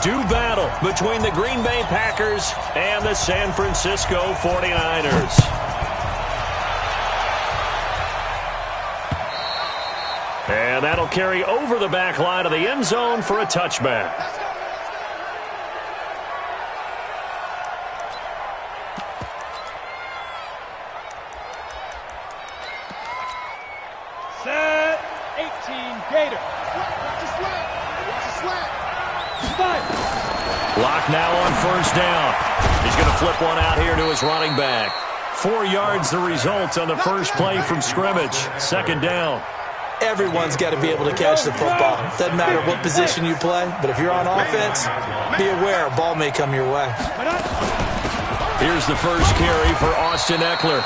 do battle between the Green Bay Packers and the San Francisco 49ers. And that'll carry over the back line of the end zone for a touchback. Set 18 Gator. Lock now on first down. He's going to flip one out here to his running back. 4 yards the result on the first play from scrimmage. Second down. Everyone's got to be able to catch the football. Doesn't matter what position you play, but if you're on offense, be aware a ball may come your way. Here's the first carry for Austin Eckler.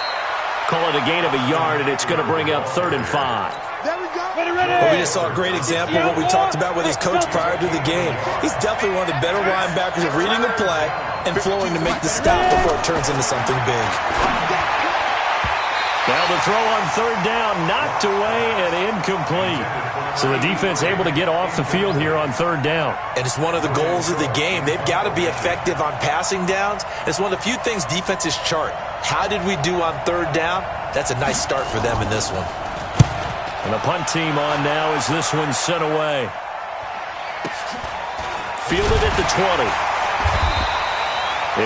Call it a gain of a yard, and it's going to bring up 3rd and 5. Well, we just saw a great example of what we talked about with his coach prior to the game. He's definitely one of the better linebackers at reading the play and flowing to make the stop before it turns into something big. Now the throw on 3rd down, knocked away and incomplete. So the defense able to get off the field here on 3rd down. And it's one of the goals of the game. They've got to be effective on passing downs. It's one of the few things defenses chart. How did we do on 3rd down? That's a nice start for them in this one. And the punt team on now as this one's sent away. Fielded at the 20.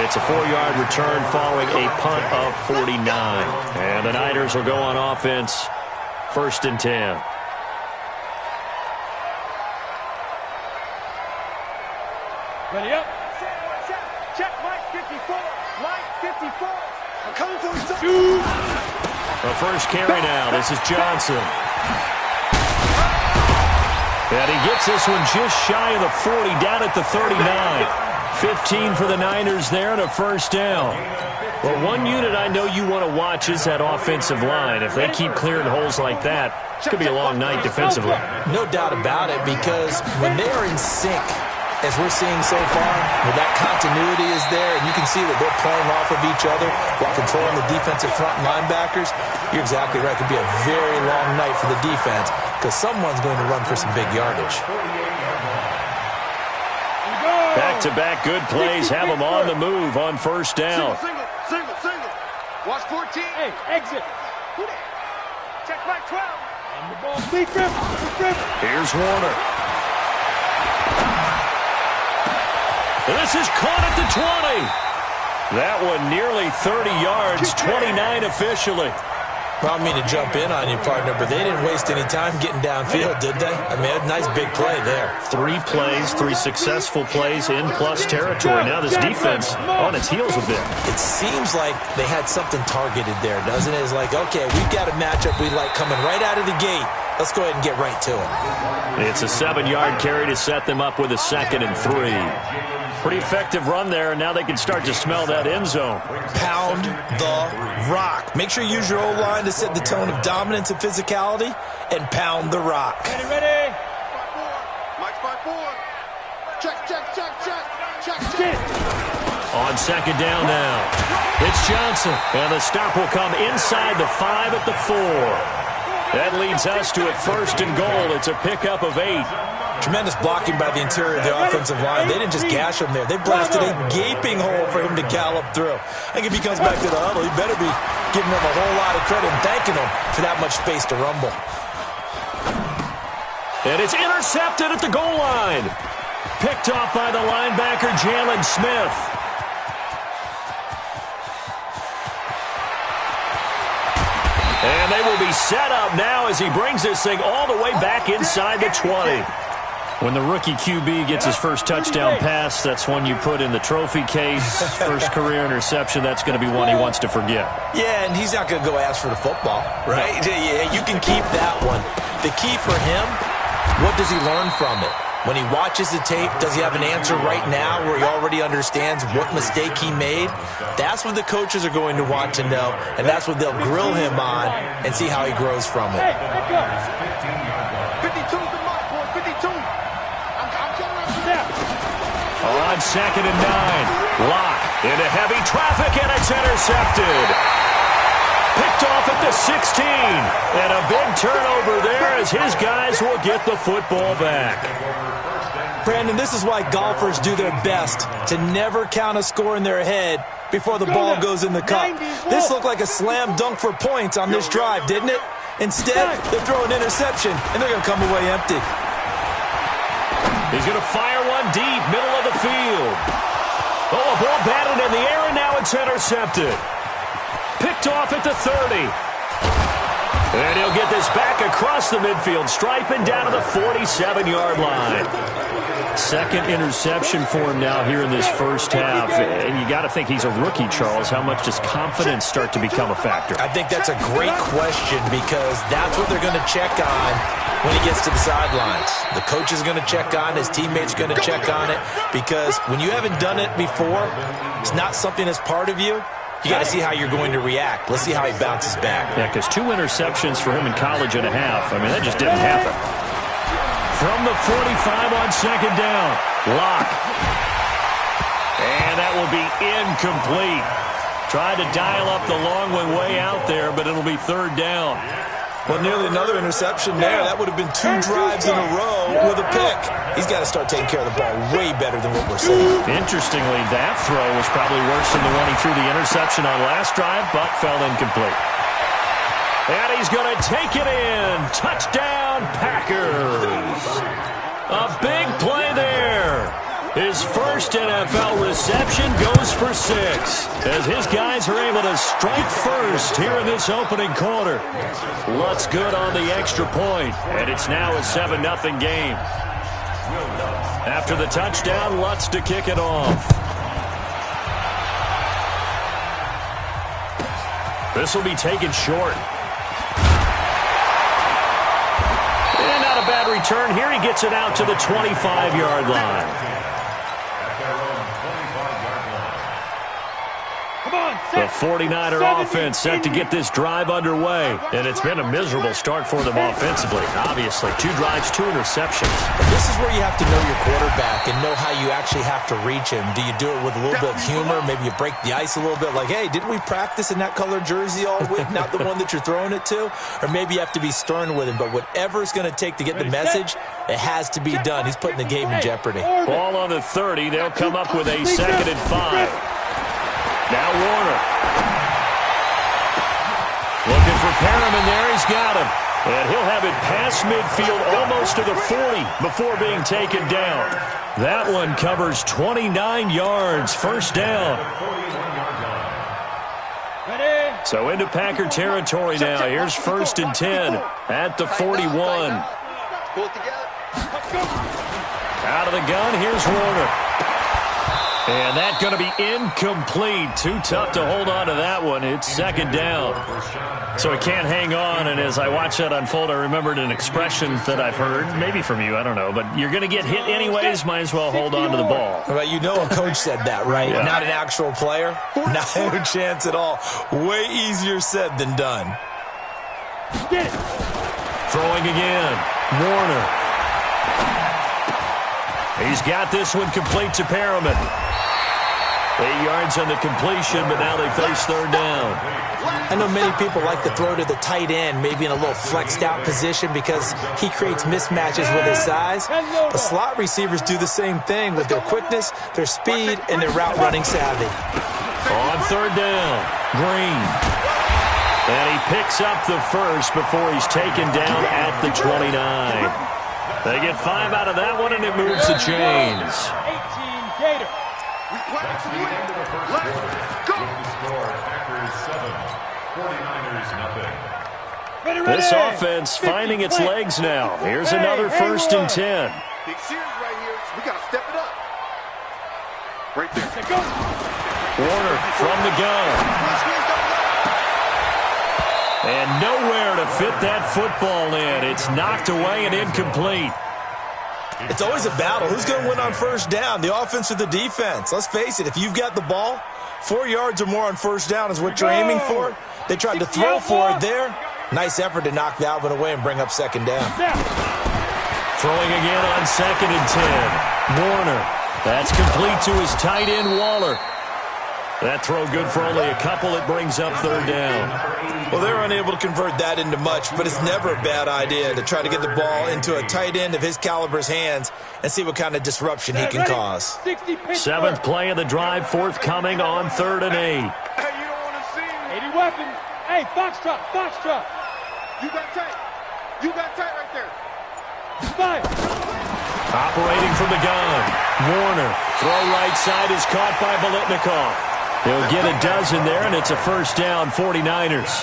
It's a 4-yard return following a punt of 49. And the Niners will go on offense. 1st and 10. Ready up. Check, Mike 54. Mike 54. I'm coming for you. The first carry now. This is Johnson. And he gets this one just shy of the 40, down at the 39. 15 for the Niners there and a first down. Well, one unit I know you want to watch is that offensive line. If they keep clearing holes like that, it's going to be a long night defensively. No doubt about it, because when they are in sync, as we're seeing so far, where that continuity is there, and you can see that they're playing off of each other while controlling the defensive front linebackers, you're exactly right. It could be a very long night for the defense because someone's going to run for some big yardage. Back-to-back good plays have them on the move on first down. Single. Watch 14. Hey, exit. Check back 12. On the ball. Big grip. Here's Warner. And this is caught at the 20. That one nearly 30 yards, 29 officially. Well, I mean to jump in on you, partner, but they didn't waste any time getting downfield, did they? I mean, a nice big play there. 3 plays, 3 successful plays in plus territory. Now this defense on its heels a bit. It seems like they had something targeted there, doesn't it? It's like, okay, we've got a matchup we like coming right out of the gate. Let's go ahead and get right to it. It's a 7-yard carry to set them up with a 2nd and 3. Pretty effective run there, and now they can start to smell that end zone. Pound the rock. Make sure you use your O-line to set the tone of dominance and physicality, and pound the rock. Ready. Mike 5-4. Check. On 2nd down now. It's Johnson, and the stop will come inside the 5 at the 4. That leads us to a 1st and goal. It's a pickup of 8. Tremendous blocking by the interior of the offensive line. They didn't just gash him there. They blasted a gaping hole for him to gallop through. I think if he comes back to the huddle, he better be giving him a whole lot of credit and thanking him for that much space to rumble. And it's intercepted at the goal line. Picked off by the linebacker, Jalen Smith. And they will be set up now as he brings this thing all the way back inside the 20. When the rookie QB gets his first touchdown pass, that's one you put in the trophy case. First career interception, that's going to be one he wants to forget. Yeah, and he's not going to go ask for the football, right? No. Yeah, you can keep that one. The key for him, what does he learn from it? When he watches the tape, does he have an answer right now where he already understands what mistake he made? That's what the coaches are going to want to know, and that's what they'll grill him on and see how he grows from it. 52's the mark, boy. 52. I'm coming up. On 2nd and 9. Lock into heavy traffic, and it's intercepted. Picked off at the 16. And a big turnover there as his guys will get the football back. Brandon, this is why golfers do their best to never count a score in their head before the ball goes in the cup. This looked like a slam dunk for points on this drive, didn't it? Instead, they throw an interception, and they're going to come away empty. He's going to fire one deep, middle of the field. Oh, a ball batted in the air, and now it's intercepted. Picked off at the 30. And he'll get this back across the midfield stripe and down to the 47-yard line. Second interception for him now here in this first half. And you got to think he's a rookie, Charles. How much does confidence start to become a factor? I think that's a great question because that's what they're going to check on when he gets to the sidelines. The coach is going to check on, his teammates are going to check on it, because when you haven't done it before, it's not something that's part of you. You got to see how you're going to react. Let's see how he bounces back. Yeah, because 2 interceptions for him in college and a half. I mean, that just didn't happen. From the 45 on second down. Lock. And that will be incomplete. Tried to dial up the long one way out there, but it'll be third down. Well, nearly another interception there. That would have been 2 drives in a row with a pick. He's got to start taking care of the ball way better than what we're seeing. Interestingly, that throw was probably worse than the one he threw the interception on last drive, but fell incomplete. And he's going to take it in. Touchdown, Packers. A big play there. His first NFL reception goes for 6 as his guys are able to strike first here in this opening quarter. Lutz good on the extra point, and it's now a 7-0 game. After the touchdown, Lutz to kick it off. This will be taken short. And not a bad return here. He gets it out to the 25-yard line. The 49er offense set to get this drive underway. And it's been a miserable start for them offensively. Obviously, 2 drives, 2 interceptions. This is where you have to know your quarterback and know how you actually have to reach him. Do you do it with a little bit of humor? Maybe you break the ice a little bit like, hey, didn't we practice in that color jersey all week? Not the one that you're throwing it to? Or maybe you have to be stern with him. But whatever it's going to take to get the message, it has to be done. He's putting the game in jeopardy. Ball on the 30. They'll come up with a 2nd and 5. Now Warner. Looking for Perriman there. He's got him. And he'll have it past midfield almost to the 40 before being taken down. That one covers 29 yards. First down. So into Packer territory now. Here's 1st and 10 at the 41. Out of the gun. Here's Warner. And that's going to be incomplete. Too tough to hold on to that one. It's 2nd down. So he can't hang on. And as I watch that unfold, I remembered an expression that I've heard, maybe from you, I don't know. But you're going to get hit anyways, might as well hold on to the ball. Well, you know a coach said that, right? Yeah. Not an actual player. Not a chance at all. Way easier said than done. Throwing again. Warner. He's got this one complete to Perriman. 8 yards on the completion, but now they face 3rd down. I know many people like to throw to the tight end, maybe in a little flexed out position because he creates mismatches with his size. The slot receivers do the same thing with their quickness, their speed, and their route running savvy. On 3rd down, Green. And he picks up the first before he's taken down at the 29. They get 5 out of that one, and it moves the chains. 18 Gator. Let's go. Packers 7, 49ers 0. This offense finding its legs now. Here's another 1st and 10. Big series right here. We got to step it up. Right there. Warner from the gun. And nowhere to fit that football in. It's knocked away and incomplete. It's always a battle. Who's going to win on 1st down, the offense or the defense? Let's face it, if you've got the ball, 4 yards or more on 1st down is what you're aiming for. They tried to throw for it there. Nice effort to knock that one away and bring up 2nd down. Throwing again on 2nd and 10. Warner. That's complete to his tight end, Waller. That throw good for only a couple. It brings up third down. Well, they're unable to convert that into much, but it's never a bad idea to try to get the ball into a tight end of his caliber's hands and see what kind of disruption he can cause. Seventh play of the drive, forthcoming on 3rd and 8. Hey, you don't want to see me. 80 weapons. Hey, Foxtrot, Foxtrot. You got tight. You got tight right there. Fire. Operating from the gun. Warner. Throw right side is caught by Biletnikoff. He'll get a dozen there, and it's a first down, 49ers.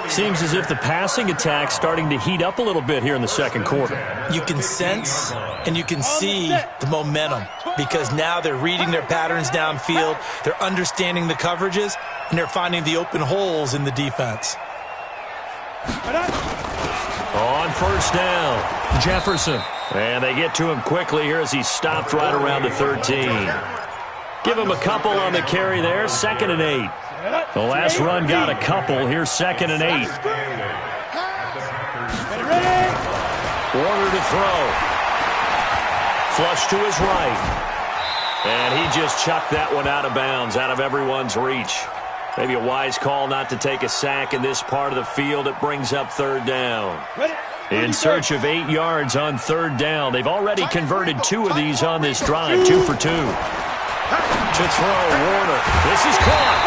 Seems as if the passing attack's starting to heat up a little bit here in the second quarter. You can sense and you can see the momentum because now they're reading their patterns downfield, they're understanding the coverages, and they're finding the open holes in the defense. On first down, Jefferson. And they get to him quickly here as he stopped right around the 13. Give him a couple on the carry there, 2nd and 8. The last run got a couple. Here's 2nd and 8. Warner to throw. Flush to his right. And he just chucked that one out of bounds, out of everyone's reach. Maybe a wise call not to take a sack in this part of the field. It brings up third down. In search of 8 yards on third down. They've already converted 2 of these on this drive, 2 for 2. To throw, Warner. This is caught.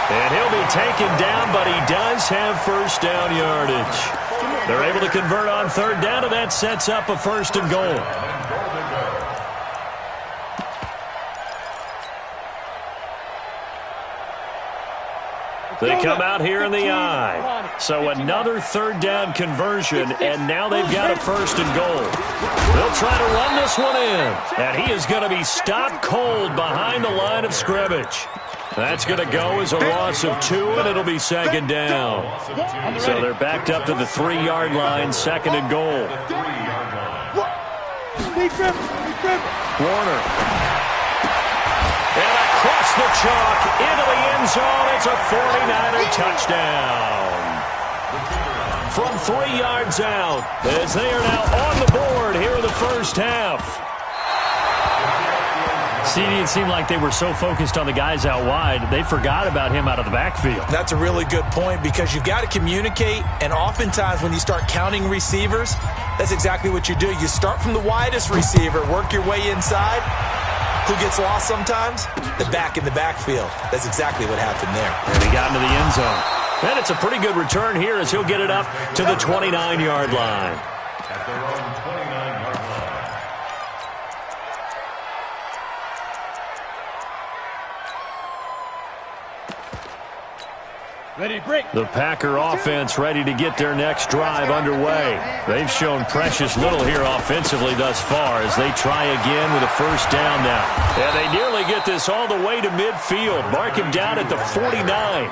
And he'll be taken down, but he does have first down yardage. They're able to convert on third down, and that sets up a 1st and goal. They come out here in the eye. So another third down conversion, and now they've got a 1st and goal. They'll try to run this one in, and he is going to be stopped cold behind the line of scrimmage. That's going to go as a loss of 2, and it'll be 2nd down. So they're backed up to the 3-yard line, 2nd and goal. Warner. And across the chalk, into the end zone, it's a 49er touchdown. From 3 yards out, as they are now on the board here in the first half. CD, it seemed like they were so focused on the guys out wide, they forgot about him out of the backfield. That's a really good point because you've got to communicate, and oftentimes when you start counting receivers, that's exactly what you do. You start from the widest receiver, work your way inside. Who gets lost sometimes? The back in the backfield. That's exactly what happened there. And he got into the end zone. And it's a pretty good return here as he'll get it up to the 29-yard line. At their own 29-yard line. Ready, break. The Packer offense ready to get their next drive underway. They've shown precious little here offensively thus far as they try again with a first down now. And they nearly get this all the way to midfield. Mark him down at the 49.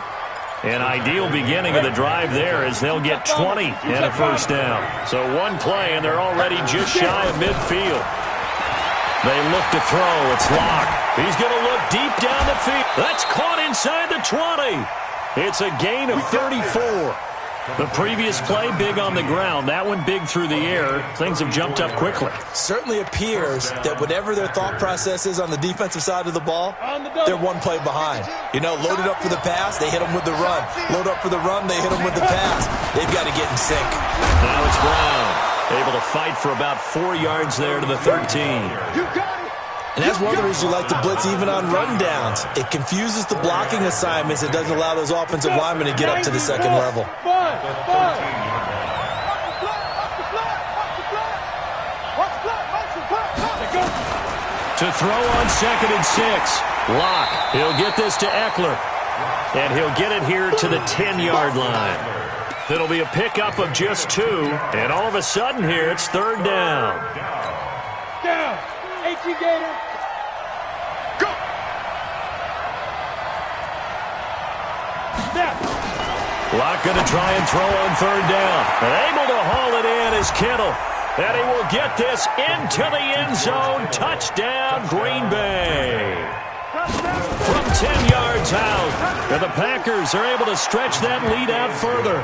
An ideal beginning of the drive there as they'll get 20 and a first down. So one play and they're already just shy of midfield. They look to throw. It's Locke. He's going to look deep down the field. That's caught inside the 20. It's a gain of 34. The previous play, big on the ground. That one big through the air. Things have jumped up quickly. Certainly appears that whatever their thought process is on the defensive side of the ball, they're one play behind. You know, loaded up for the pass, they hit them with the run. Load up for the run, they hit them with the pass. They've got to get in sync. Now it's Brown. Able to fight for about 4 yards there to the 13. You got it. And that's one of the reasons you like to blitz even on rundowns. It confuses the blocking assignments. It doesn't allow those offensive linemen to get up to the second level. To throw on 2nd and 6. Locke. He'll get this to Eckler. And he'll get it here to the 10-yard line. It'll be a pickup of just 2. And all of a sudden here, it's third down. Down. H.E. Gator. Go. Snap. Locke going to try and throw on third down. And able to haul it in is Kittle. And he will get this into the end zone. Touchdown, Green Bay. From 10 yards out. And the Packers are able to stretch that lead out further.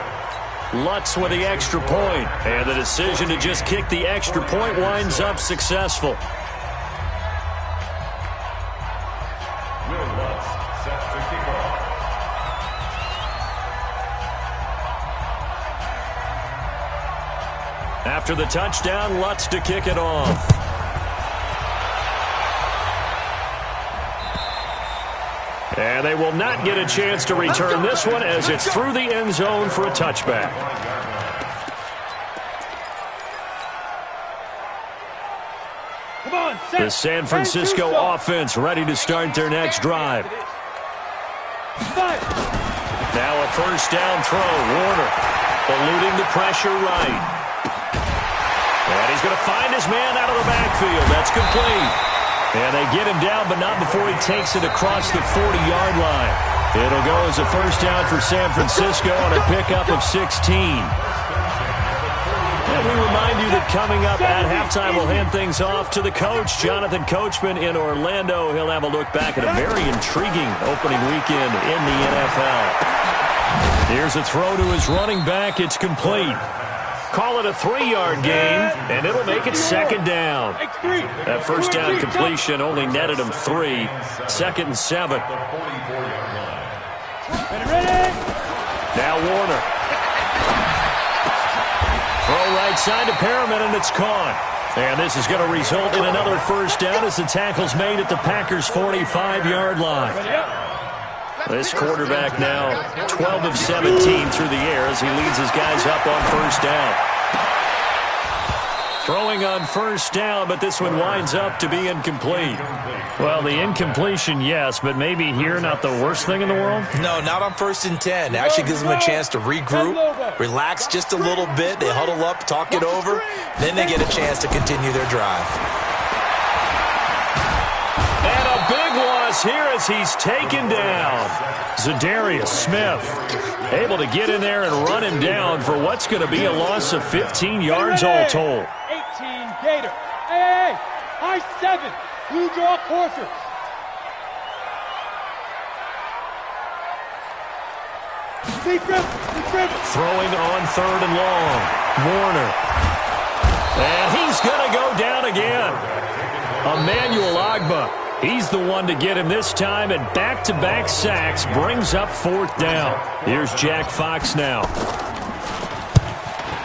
Lutz with the extra point. And the decision to just kick the extra point winds up successful. Will Lutz After the touchdown, Lutz to kick it off. And they will not get a chance to return this one as it's through the end zone for a touchback. Come on, The San Francisco offense ready to start their next drive. Now a first down throw. Warner eluding the pressure right. And he's going to find his man out of the backfield. That's complete. And they get him down, but not before he takes it across the 40-yard line. It'll go as a first down for San Francisco on a pickup of 16. And we remind you that coming up at halftime, we'll hand things off to the coach, Jonathan Coachman in Orlando. He'll have a look back at a very intriguing opening weekend in the NFL. Here's a throw to his running back. It's complete. Call it a 3-yard gain, and it'll make it second down. That first down completion only netted him 3. 2nd and 7. Now Warner. Throw right side to Perriman, and it's caught. And this is going to result in another first down as the tackle's made at the Packers' 45-yard line. This quarterback now 12 of 17 through the air as he leads his guys up on first down. Throwing on first down, but this one winds up to be incomplete. Well, the incompletion, yes, but maybe here not the worst thing in the world? No, not on 1st and 10. It actually gives them a chance to regroup, relax just a little bit. They huddle up, talk it over, then they get a chance to continue their drive. And a big loss here as he's taken down. Zadarius Smith able to get in there and run him down for what's going to be a loss of 15 yards all told. 18 Gator. Hey, high 7. Blue draw coursers. Throwing on 3rd and long. Warner. And he's going to go down again. Emmanuel Ogbah. He's the one to get him this time, and back-to-back sacks brings up 4th down. Here's Jack Fox now.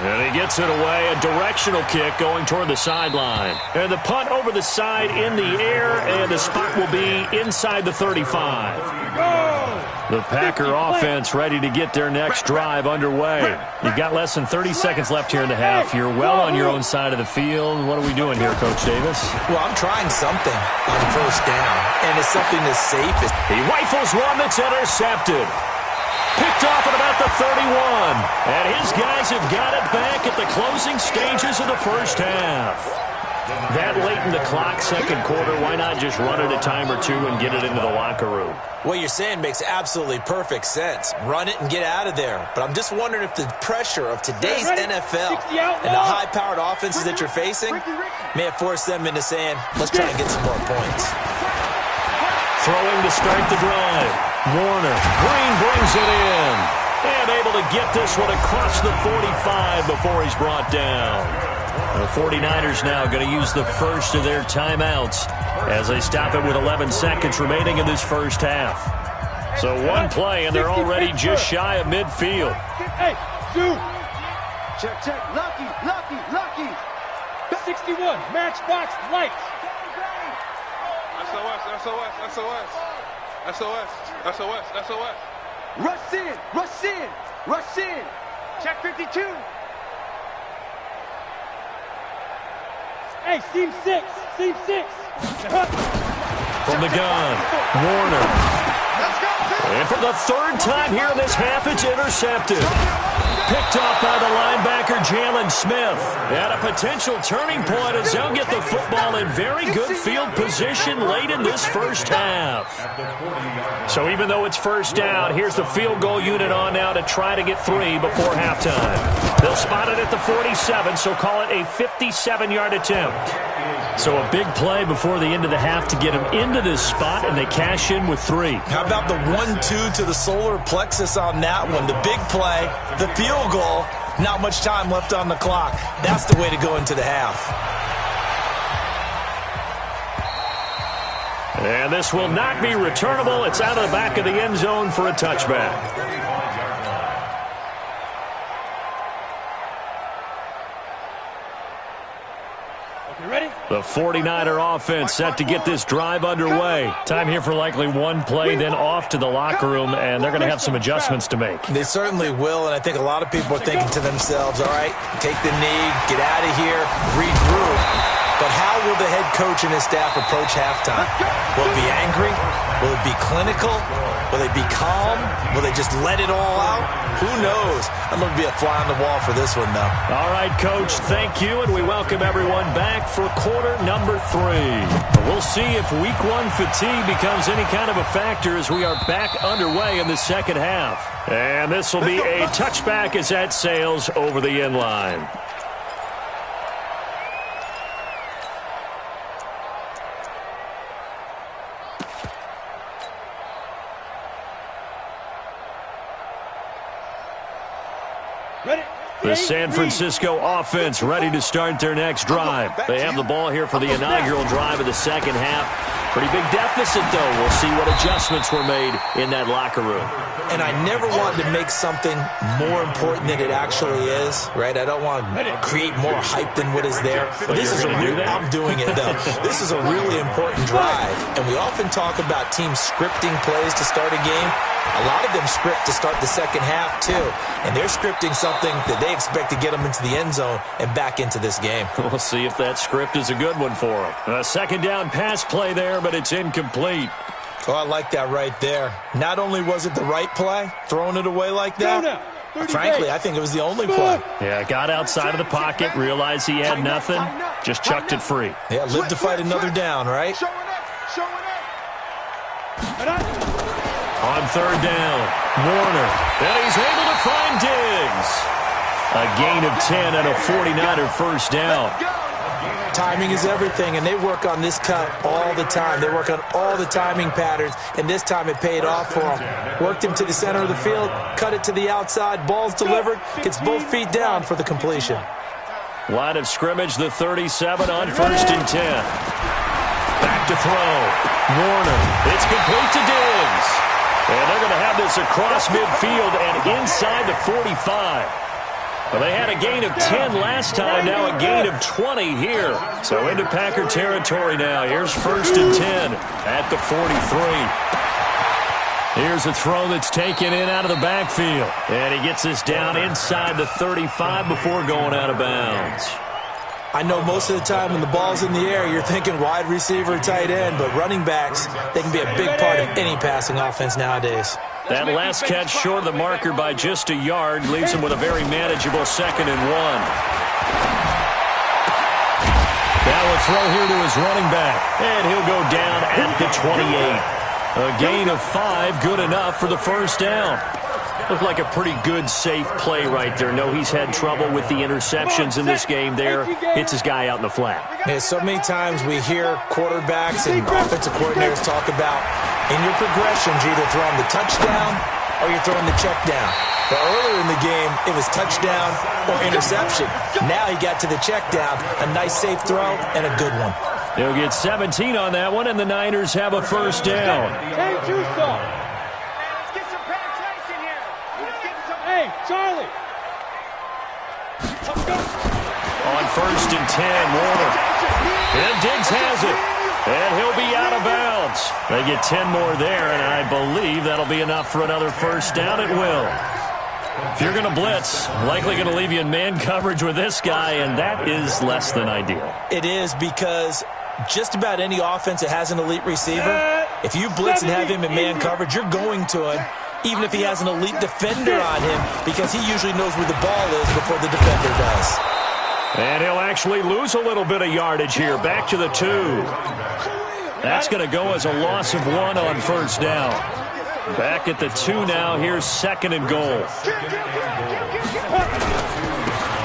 And he gets it away, a directional kick going toward the sideline. And the punt over the side in the air, and the spot will be inside the 35. The Packer offense ready to get their next drive underway. You've got less than 30 seconds left here in the half. You're well on your own side of the field. What are we doing here, Coach Davis? Well, I'm trying something on first down, and it's something as safe as... He rifles one that's intercepted. Picked off at about the 31. And his guys have got it back at the closing stages of the first half. That late in the clock, second quarter, why not just run it a time or two and get it into the locker room? What you're saying makes absolutely perfect sense. Run it and get out of there. But I'm just wondering if the pressure of today's NFL and the high-powered offenses that you're facing may have forced them into saying, let's try and get some more points. Throwing to start the drive. Warner. Green brings it in. And able to get this one across the 45 before he's brought down. The 49ers now going to use the first of their timeouts as they stop it with 11 seconds remaining in this first half. So one play, and they're already just shy of midfield. Hey, shoot. Check. Lucky. 61, matchbox lights. SOS. Rush in. Check 52. Hey, seam 6. From the gun, Warner. And for the 3rd time here in this half, it's intercepted. Picked off by the linebacker, Jalen Smith. At a potential turning point as they'll get the football in very good field position late in this first half. So even though it's first down, here's the field goal unit on now to try to get 3 before halftime. They'll spot it at the 47, so call it a 57-yard attempt. So a big play before the end of the half to get them into this spot, and they cash in with 3. How about the 1-2 to the solar plexus on that one? The big play, the field goal, not much time left on the clock. That's the way to go into the half. And this will not be returnable. It's out of the back of the end zone for a touchback. The 49er offense set to get this drive underway. Time here for likely one play, then off to the locker room, and they're going to have some adjustments to make. They certainly will, and I think a lot of people are thinking to themselves, all right, take the knee, get out of here, regroup. But how will the head coach and his staff approach halftime? Will it be angry? Will it be clinical? Will they be calm? Will they just let it all out? Who knows? I'd love to be a fly on the wall for this one, though. All right, Coach, thank you, and we welcome everyone back for quarter number 3. We'll see if week 1 fatigue becomes any kind of a factor as we are back underway in the second half. And this will be a touchback as that sails over the end line. The San Francisco offense ready to start their next drive. They have the ball here for the inaugural drive of the second half. Pretty big deficit, though. We'll see what adjustments were made in that locker room. And I never wanted to make something more important than it actually is, right? I don't want to create more hype than what is there. But this is I'm doing it, though. This is a really important drive. And we often talk about teams scripting plays to start a game. A lot of them script to start the second half, too. And they're scripting something that they expect to get them into the end zone and back into this game. We'll see if that script is a good one for them. A second down pass play there, but it's incomplete. Oh, I like that right there. Not only was it the right play, throwing it away like that, frankly, I think it was the only play. Yeah, got outside of the pocket, realized he had nothing, just chucked it free. Yeah, live to fight another down, right? On third down, Warner, and he's able to find Diggs. A gain of 10 and a 49er first down. Timing is everything, and they work on this cut all the time. They work on all the timing patterns, and this time it paid off for them. Worked him to the center of the field, cut it to the outside, ball's delivered, gets both feet down for the completion. Line of scrimmage, the 37 on first and 10. Back to throw. Warner, it's complete to Diggs. And they're going to have this across midfield and inside the 45. Well, they had a gain of 10 last time, now a gain of 20 here. So into Packer territory now. Here's first and 10 at the 43. Here's a throw that's taken in out of the backfield. And he gets this down inside the 35 before going out of bounds. I know most of the time when the ball's in the air, you're thinking wide receiver, tight end, but running backs, they can be a big part of any passing offense nowadays. That last catch short of the marker by just a yard leaves him with a very manageable 2nd and 1. Now a throw here to his running back, and he'll go down at the 28. A gain of 5, good enough for the first down. Looked like a pretty good, safe play right there. No, he's had trouble with the interceptions in this game there. Hits his guy out in the flat. Yeah, so many times we hear quarterbacks and offensive coordinators talk about in your progressions, you're either throwing the touchdown or you're throwing the check down. But earlier in the game, it was touchdown or interception. Now he got to the check down, a nice safe throw and a good one. They'll get 17 on that one, and the Niners have a first down. Hey, Charlie. On first and 10, Warner. And Diggs has it. And he'll be out of bounds. They get 10 more there, and I believe that'll be enough for another first down. It will. If you're going to blitz, likely going to leave you in man coverage with this guy, and that is less than ideal. It is, because just about any offense that has an elite receiver, if you blitz and have him in man coverage, you're going to him, even if he has an elite defender on him, because he usually knows where the ball is before the defender does. And he'll actually lose a little bit of yardage here. Back to the 2. That's going to go as a loss of 1 on first down. Back at the 2 now. Here's 2nd and goal.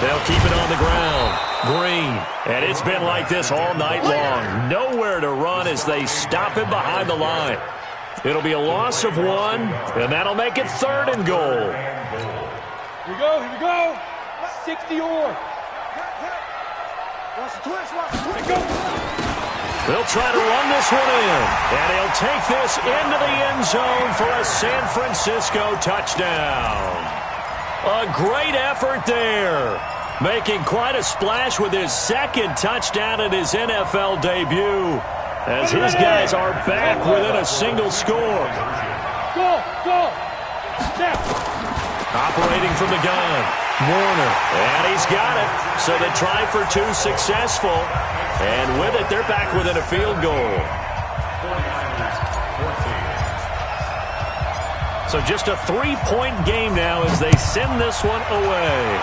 They'll keep it on the ground. Green. And it's been like this all night long. Nowhere to run as they stop him behind the line. It'll be a loss of 1, and that'll make it 3rd and goal. Here we go. 60-or. They'll try to run this one in, and he'll take this into the end zone for a San Francisco touchdown. A great effort there. making quite a splash with his second touchdown at his NFL debut, as his guys are back within a single score. Go. Step. Operating from the gun, Warner, and he's got it. So the try for two successful, and with it, they're back within a field goal. So just a 3-point game now as they send this one away.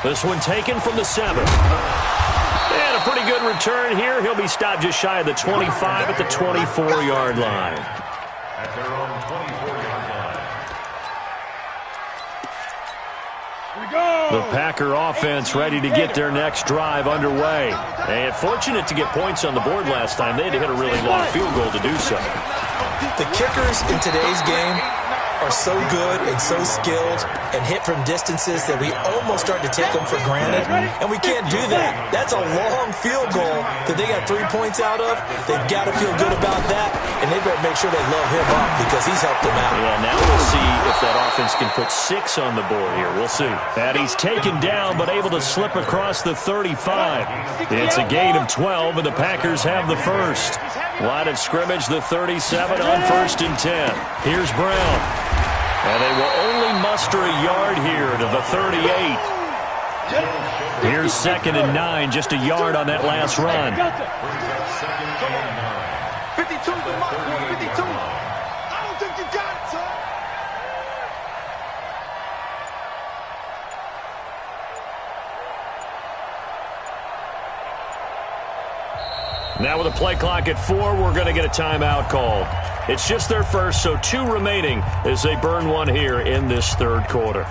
This one taken from the 7. And a pretty good return here. He'll be stopped just shy of the 25 at the 24-yard line. At their own 24-yard line. The Packer offense ready to get their next drive underway. And fortunate to get points on the board last time. They had to hit a really long field goal to do so. The kickers in today's game are so good and so skilled and hit from distances that we almost start to take them for granted, and we can't do that. That's a long field goal that they got 3 points out of. They've got to feel good about that, and they better make sure they load him up because he's helped them out. Yeah, now we'll see if that offense can put 6 on the board here. We'll see. And he's taken down but able to slip across the 35. It's a gain of 12, and the Packers have the first. Line of scrimmage, the 37 on 1st and 10. Here's Brown. And they will only muster a yard here to the 38. Here's 2nd and 9, just a yard on that last run. 52 the mark, 52. I don't think you got it, son. Now with a play clock at 4, we're going to get a timeout called. It's just their first, so 2 remaining as they burn one here in this third quarter.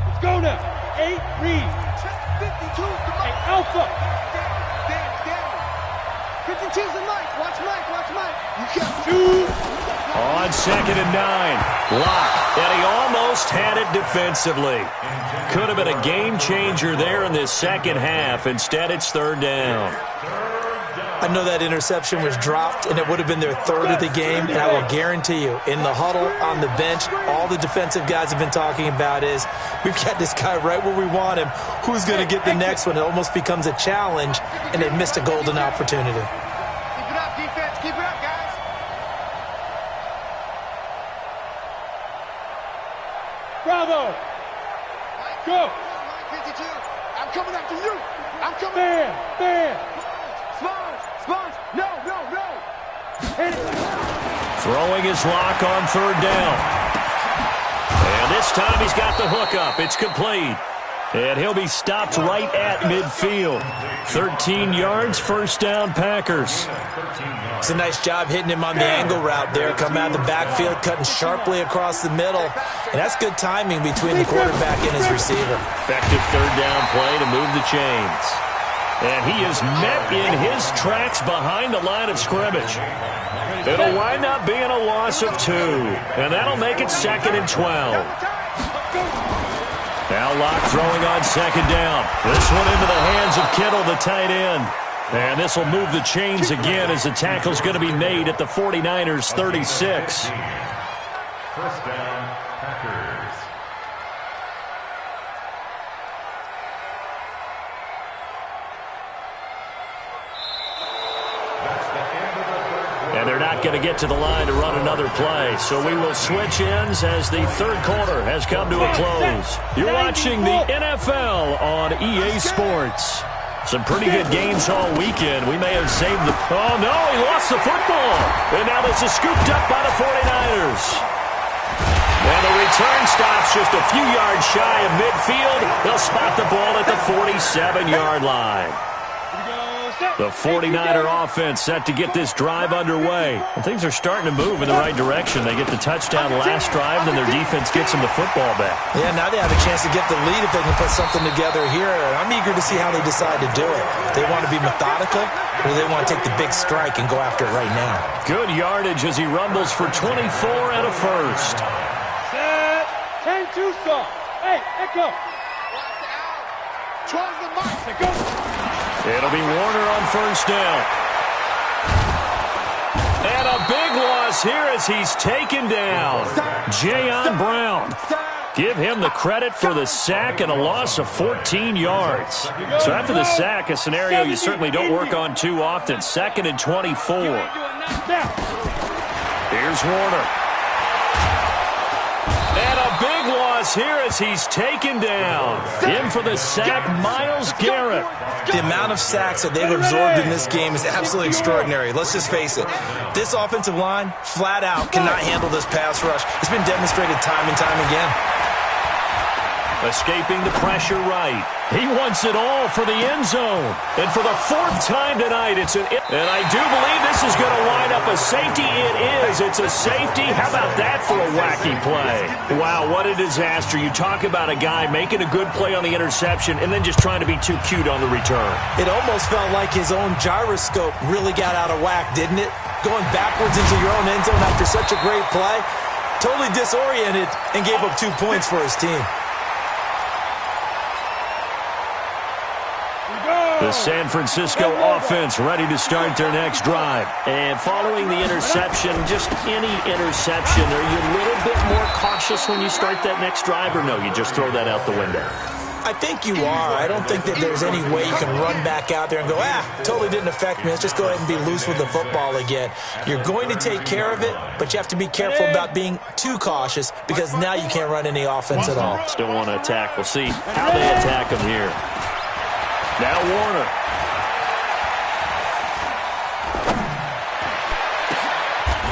Let's go now. 8, read. 52 the mark. Hey, Alpha. Damn. 52's the Mike. Watch Mike. You got 2. On 2nd and 9, Locke, and he almost had it defensively. Could have been a game changer there in this second half. Instead, it's 3rd down. I know that interception was dropped, and it would have been their 3rd of the game, and I will guarantee you, in the huddle, on the bench, all the defensive guys have been talking about is, we've got this guy right where we want him. Who's going to get the next one? It almost becomes a challenge, and they missed a golden opportunity. Keep it up, defense. Keep it up, guys. Bravo. Go. 52. I'm coming after you. I'm coming. Man. Sponge. No. Throwing his lock on 3rd down. And this time he's got the hook up. It's complete. And he'll be stopped right at midfield. 13 yards, 1st down, Packers. It's a nice job hitting him on the angle route there. Coming out of the backfield, cutting sharply across the middle. And that's good timing between the quarterback and his receiver. Effective 3rd down play to move the chains. And he is met in his tracks behind the line of scrimmage. It'll wind up being a loss of 2. And that'll make it 2nd and 12. Now Locke throwing on 2nd down. This one into the hands of Kittle, the tight end. And this will move the chains again as the tackle's going to be made at the 49ers' 36. 1st down, Packers. And they're not going to get to the line to run another play. So we will switch ends as the third quarter has come to a close. You're watching the NFL on EA Sports. Some pretty good games all weekend. We may have saved the... Oh, no, he lost the football. And now this is scooped up by the 49ers. And the return stops just a few yards shy of midfield. They'll spot the ball at the 47-yard line. The 49er offense set to get this drive underway. And things are starting to move in the right direction. They get the touchdown last drive, then their defense gets them the football back. Yeah, now they have a chance to get the lead if they can put something together here. I'm eager to see how they decide to do it. They want to be methodical, or they want to take the big strike and go after it right now. Good yardage as he rumbles for 24 and a first. Set. 10-2 stop. Hey, echo. Towards the mark. Go. It'll be Warner on first down. And a big loss loss here as he's taken down. Jayon Brown. Give him the credit for the sack and a loss of 14 yards. So after the sack, a scenario you certainly don't work on too often. 2nd and 24. Here's Warner. And a big loss here as he's taken down. In for the sack, Myles Garrett. The amount of sacks that they've absorbed in this game is absolutely extraordinary. Let's just face it. This offensive line, flat out, cannot handle this pass rush. It's been demonstrated time and time again. Escaping the pressure right. He wants it all for the end zone. And for the 4th time tonight, it's an... And I do believe this is going to wind up a safety. It is. It's a safety. How about that for a wacky play? Wow, what a disaster. You talk about a guy making a good play on the interception and then just trying to be too cute on the return. It almost felt like his own gyroscope really got out of whack, didn't it? Going backwards into your own end zone after such a great play. Totally disoriented and gave up 2 points for his team. The San Francisco offense ready to start their next drive. And following the interception, just any interception, are you a little bit more cautious when you start that next drive, or no, you just throw that out the window? I think you are. I don't think that there's any way you can run back out there and go, totally didn't affect me. Let's just go ahead and be loose with the football again. You're going to take care of it, but you have to be careful about being too cautious because now you can't run any offense at all. Still want to attack. We'll see how they attack him here. Now Warner.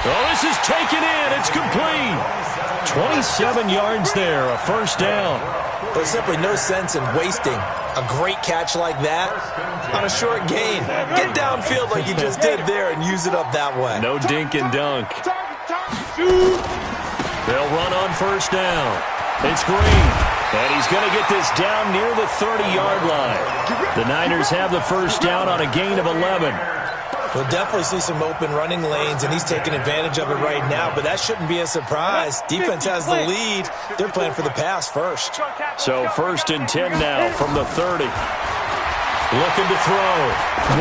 Oh, this is taken in. It's complete. 27 yards there, a first down. There's simply no sense in wasting a great catch like that on a short gain. Get downfield like you just did there and use it up that way. No dink and dunk. They'll run on first down. It's Green. And he's going to get this down near the 30-yard line. The Niners have the first down on a gain of 11. We'll definitely see some open running lanes, and he's taking advantage of it right now, but that shouldn't be a surprise. Defense has the lead. They're playing for the pass first. So 1st and 10 now from the 30. Looking to throw.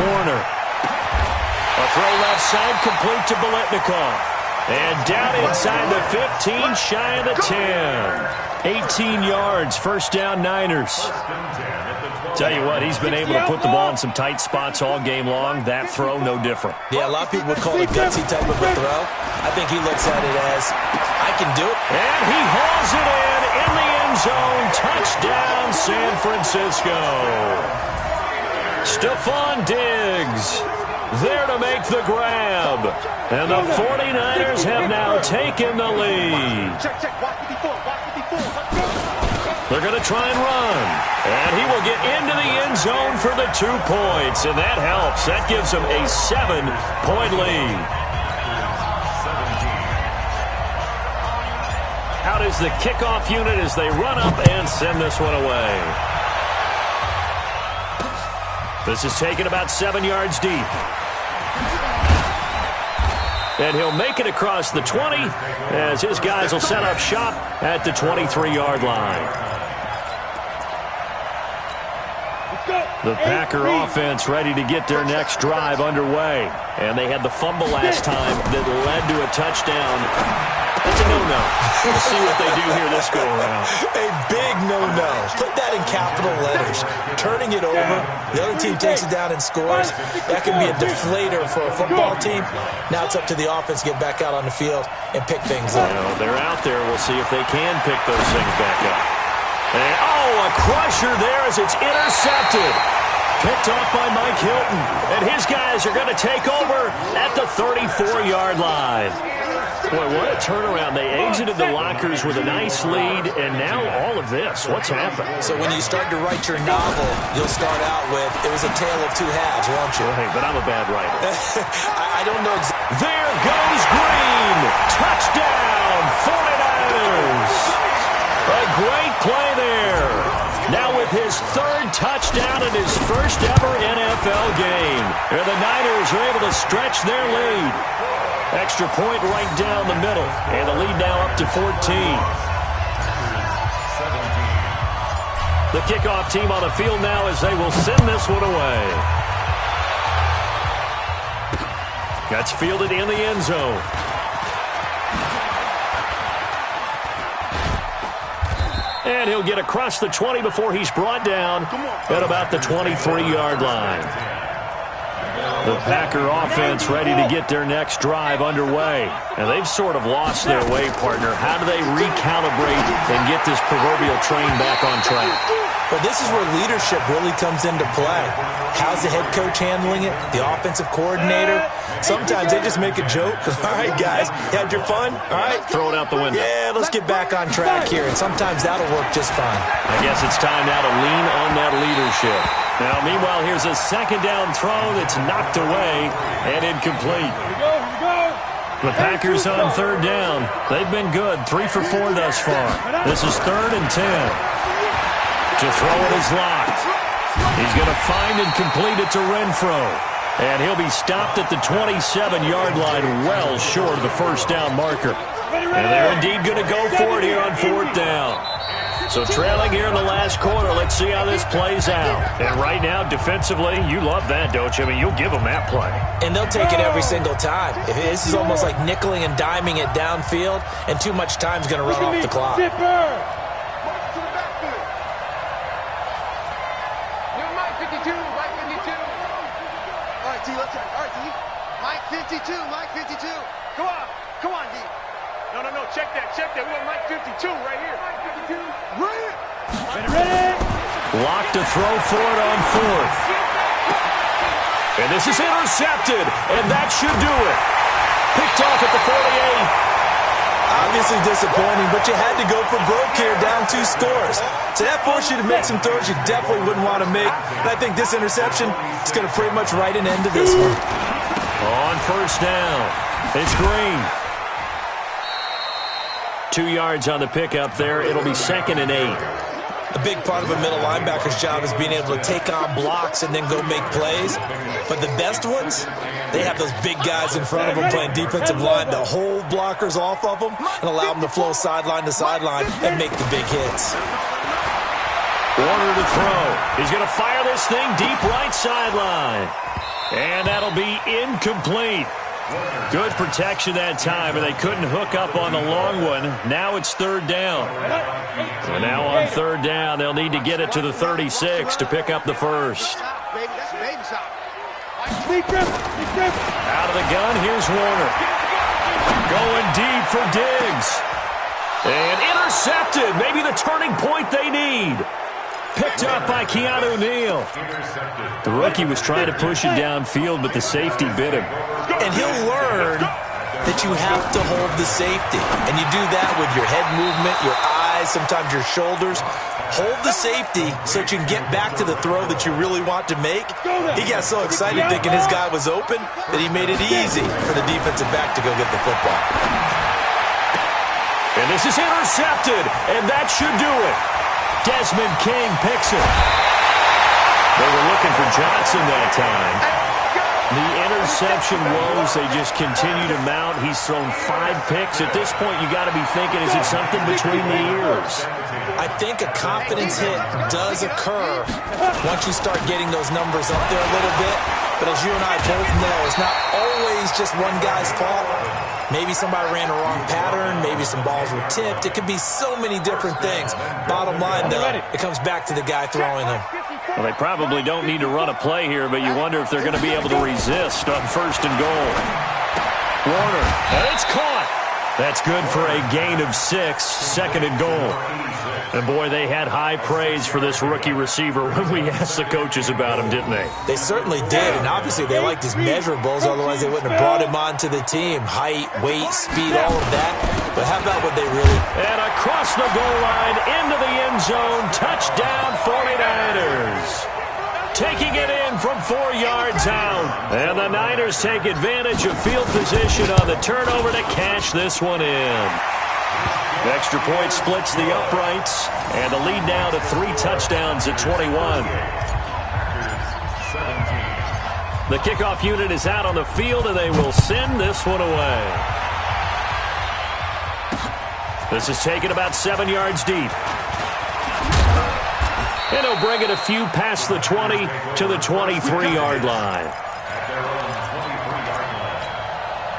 Warner. A throw left side complete to Biletnikoff. And down inside the 15, shy of the 10. 18 yards, first down Niners. Tell you what, he's been able to put the ball in some tight spots all game long. That throw, no different. Yeah, a lot of people would call it a gutsy type of a throw. I think he looks at it as, I can do it. And he hauls it in the end zone. Touchdown, San Francisco. Stephon Diggs there to make the grab. And the 49ers have now taken the lead. They're going to try and run. And he will get into the end zone for the 2 points. And that helps. That gives him a 7-point lead. Out is the kickoff unit as they run up and send this one away. This is taken about 7 yards deep. And he'll make it across the 20 as his guys will set up shop at the 23-yard line. The Packer offense ready to get their next drive underway. And they had the fumble last time that led to a touchdown. That's a no-no. We'll see what they do here this go-around. A big no-no. Put that in capital letters. Turning it over, the other team takes it down and scores. That can be a deflator for a football team. Now it's up to the offense to get back out on the field and pick things up. Well, they're out there. We'll see if they can pick those things back up. And, a crusher there as it's intercepted. Picked off by Mike Hilton. And his guys are going to take over at the 34-yard line. Boy, what a turnaround. They exited the lockers with a nice lead, and now all of this. What's happened? So when you start to write your novel, you'll start out with, it was a tale of two halves, won't you? Well, hey, but I'm a bad writer. I don't know exactly. There goes Green. Touchdown, 49ers. A great play there. Now with his third touchdown in his first ever NFL game. And the Niners are able to stretch their lead. Extra point right down the middle. And the lead now up to 14. The kickoff team on the field now as they will send this one away. That's fielded in the end zone. And he'll get across the 20 before he's brought down at about the 23-yard line. The Packer offense ready to get their next drive underway. And they've sort of lost their way, partner. How do they recalibrate and get this proverbial train back on track? Well, this is where leadership really comes into play. How's the head coach handling it? The offensive coordinator? Sometimes they just make a joke. All right, guys, you had your fun? All right. Throw it out the window. Yeah, let's get back on track here. And sometimes that'll work just fine. I guess it's time now to lean on that leadership. Now, meanwhile, here's a second down throw that's knocked away and incomplete. Here we go. The Packers on third down. They've been good, 3 for 4 thus far. This is 3rd and 10. To throw it is locked. He's going to find and complete it to Renfro. And he'll be stopped at the 27-yard line, well short of the first down marker. And they're indeed going to go for it here on 4th down. So trailing here in the last quarter, let's see how this plays out. And right now, defensively, you love that, don't you? I mean, you'll give them that play. And they'll take it every single time. This is almost like nickeling and diming it downfield, and too much time's going to run off the clock. Mike 52. Come on, D. No, check that. We want Mike 52 right here. Mike 52. Ready. Locked to throw for it on 4th. And this is intercepted, and that should do it. Picked off at the 48. Obviously disappointing, but you had to go for broke here, down 2 scores. So that forced you to make some throws you definitely wouldn't want to make. And I think this interception is going to pretty much write an end to this one. On first down, it's Green. 2 yards on the pickup there. It'll be 2nd and 8. A big part of a middle linebacker's job is being able to take on blocks and then go make plays. But the best ones, they have those big guys in front of them playing defensive line to hold blockers off of them and allow them to flow sideline to sideline and make the big hits. Warner to throw. He's going to fire this thing deep right sideline. And that'll be incomplete. Good protection that time, and they couldn't hook up on the long one. Now it's 3rd down. And now on 3rd down, they'll need to get it to the 36 to pick up the first. Out of the gun, here's Warner. Going deep for Diggs. And intercepted. Maybe the turning point they need. Picked up by Keanu Neal. The rookie was trying to push it downfield, but the safety bit him. And he'll learn that you have to hold the safety. And you do that with your head movement, your eyes, sometimes your shoulders. Hold the safety so that you can get back to the throw that you really want to make. He got so excited thinking his guy was open that he made it easy for the defensive back to go get the football. And this is intercepted, and that should do it. Desmond King picks it. They were looking for Johnson that time. The interception woes, they just continue to mount. He's thrown 5 picks. At this point, you got to be thinking, is it something between the ears? I think a confidence hit does occur once you start getting those numbers up there a little bit. But as you and I both know, it's not always just one guy's fault. Maybe somebody ran a wrong pattern. Maybe some balls were tipped. It could be so many different things. Bottom line, though, it comes back to the guy throwing them. Well, they probably don't need to run a play here, but you wonder if they're going to be able to resist on 1st and goal. Warner, and it's caught. That's good for a gain of 6, 2nd and goal. And, boy, they had high praise for this rookie receiver when we asked the coaches about him, didn't they? They certainly did, and obviously they liked his measurables, otherwise they wouldn't have brought him onto the team. Height, weight, speed, all of that. But how about what they really... And across the goal line, into the end zone, touchdown 49ers. Taking it in from 4 yards out. And the Niners take advantage of field position on the turnover to cash this one in. The extra point splits the uprights, and the lead now to 3 touchdowns at 21. The kickoff unit is out on the field, and they will send this one away. This is taken about 7 yards deep. And he'll bring it a few past the 20 to the 23-yard line.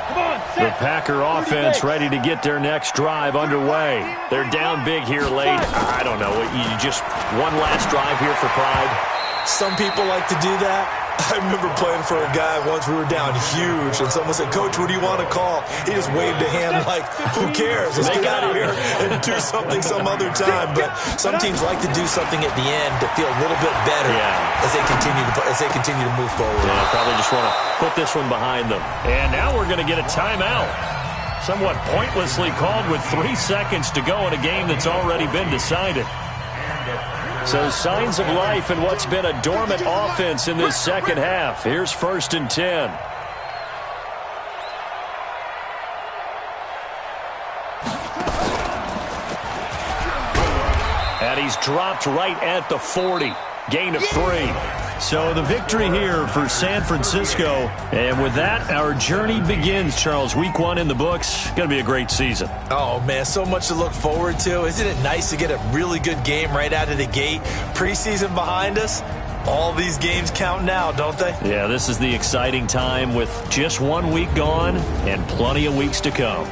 Come on. The Packer offense ready to get their next drive underway. They're down big here late. I don't know. You just one last drive here for pride. Some people like to do that. I remember playing for a guy once. We were down huge, and someone said, "Coach, what do you want to call?" He just waved a hand like, "Who cares? Let's get out of here and do something some other time." But some teams like to do something at the end to feel a little bit better as they continue to move forward. Yeah, probably just want to put this one behind them. And now we're going to get a timeout. Somewhat pointlessly called with 3 seconds to go in a game that's already been decided. So signs of life in what's been a dormant offense in this second half. Here's 1st and 10. And he's dropped right at the 40. Gain of 3. So the victory here for San Francisco. And with that, our journey begins, Charles. Week 1 in the books. Going to be a great season. Oh, man, so much to look forward to. Isn't it nice to get a really good game right out of the gate? Preseason behind us. All these games count now, don't they? Yeah, this is the exciting time with just 1 week gone and plenty of weeks to come.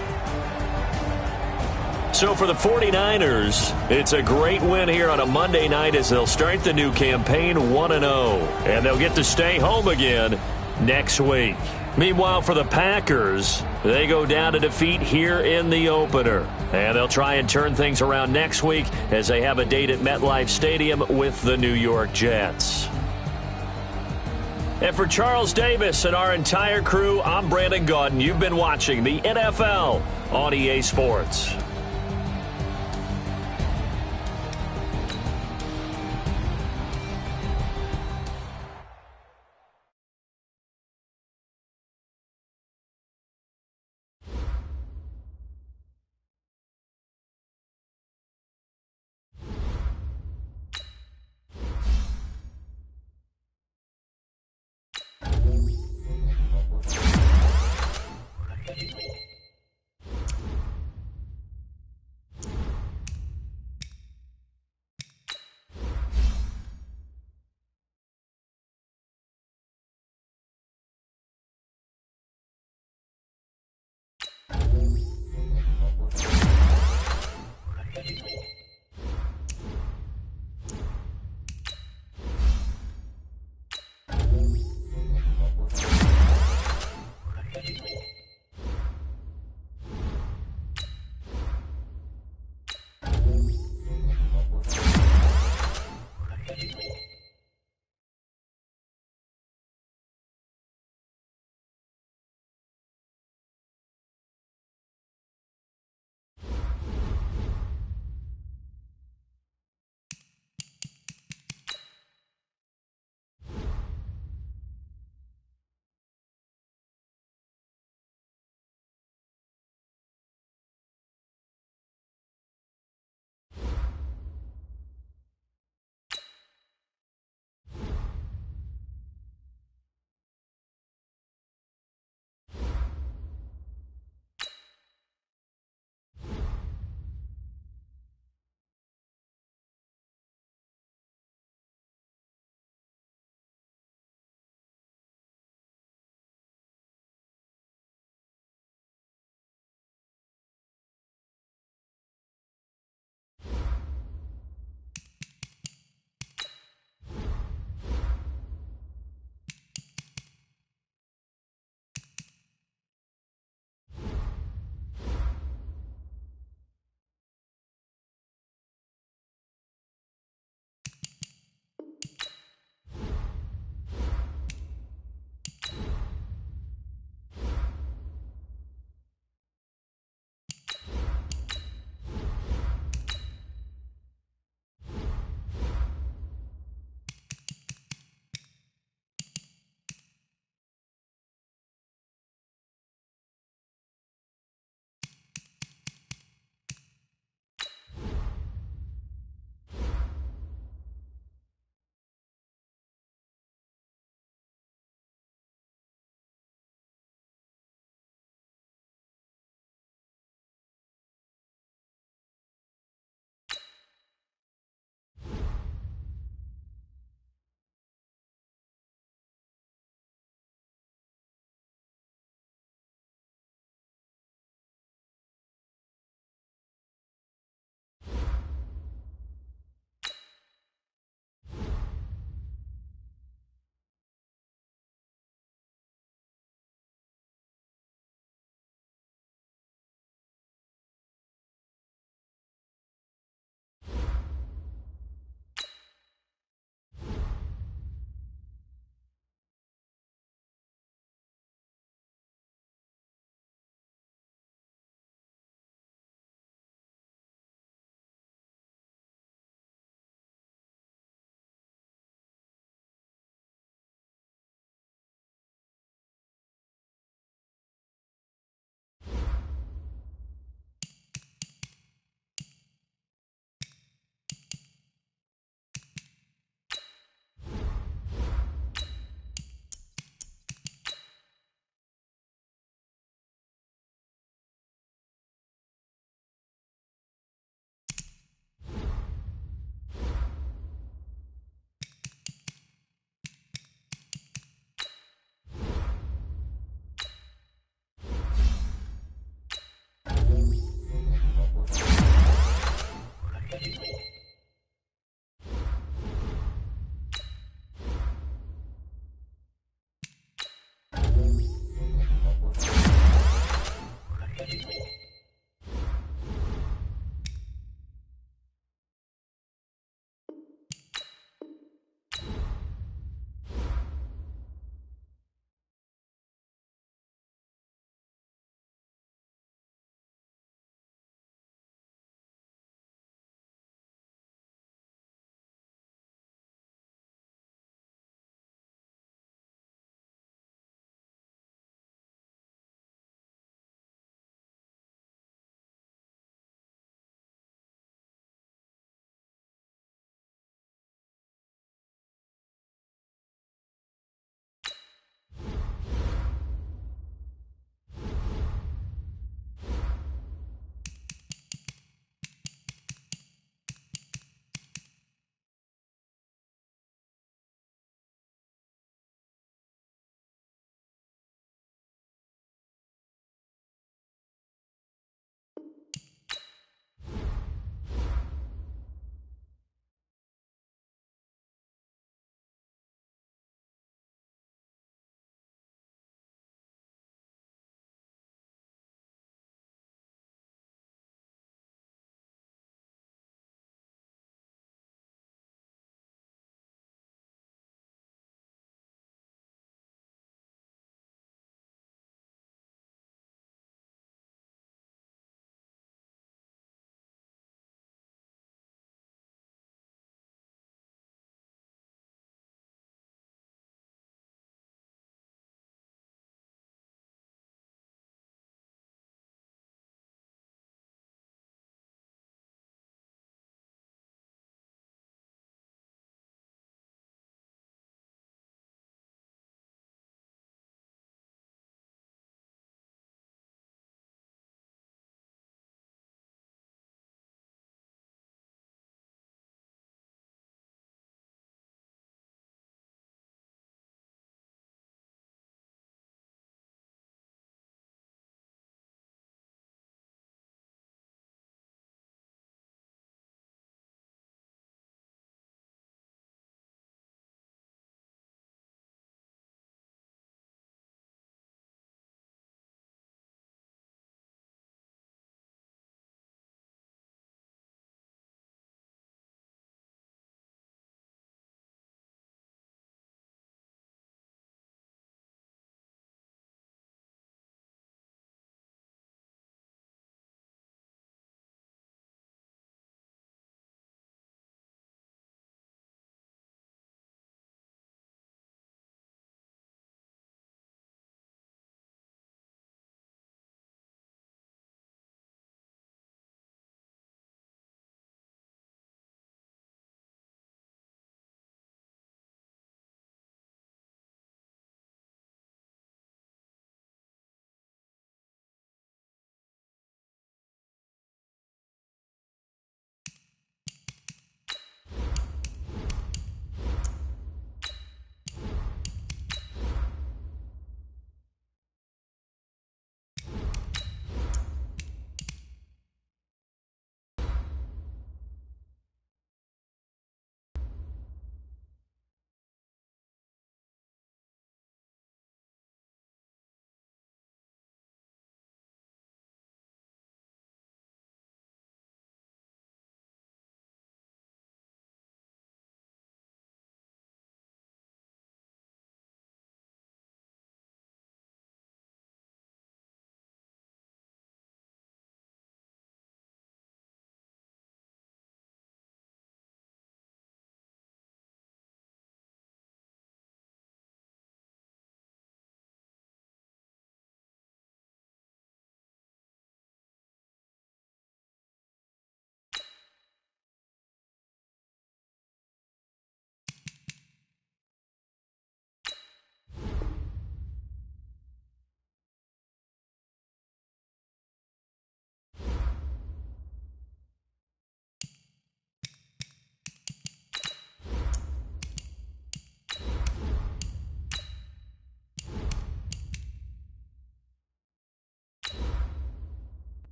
So for the 49ers, it's a great win here on a Monday night as they'll start the new campaign 1-0. And they'll get to stay home again next week. Meanwhile, for the Packers, they go down to defeat here in the opener. And they'll try and turn things around next week as they have a date at MetLife Stadium with the New York Jets. And for Charles Davis and our entire crew, I'm Brandon Gaudin. You've been watching the NFL on EA Sports.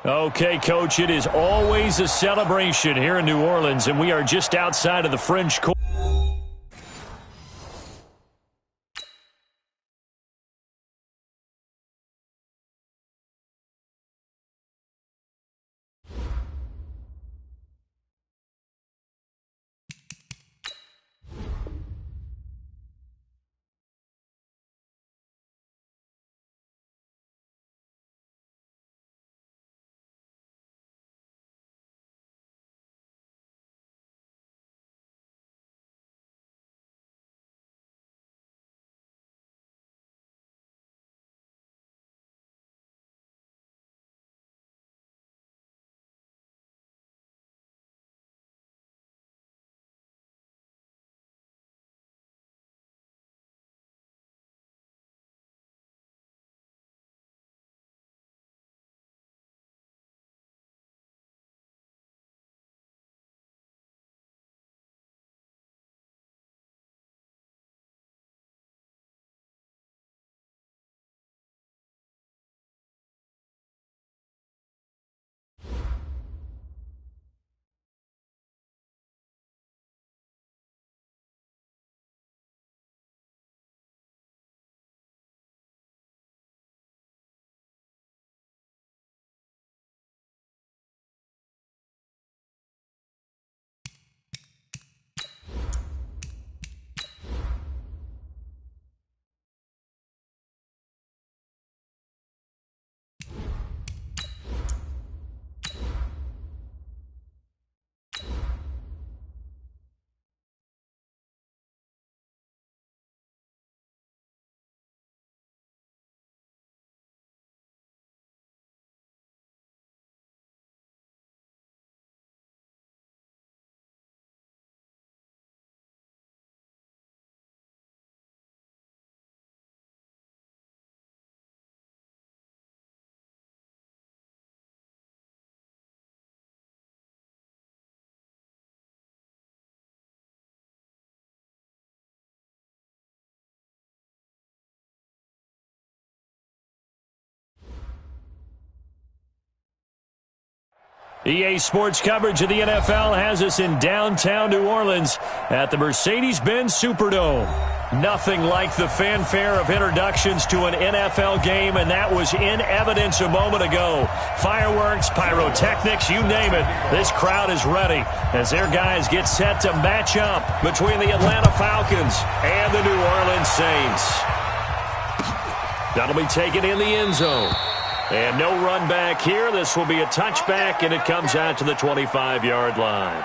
Okay, Coach, it is always a celebration here in New Orleans, and we are just outside of the French Quarter. EA Sports coverage of the NFL has us in downtown New Orleans at the Mercedes-Benz Superdome. Nothing like the fanfare of introductions to an NFL game, and that was in evidence a moment ago. Fireworks, pyrotechnics, you name it. This crowd is ready as their guys get set to match up between the Atlanta Falcons and the New Orleans Saints. That'll be taken in the end zone. And no run back here. This will be a touchback, and it comes out to the 25-yard line.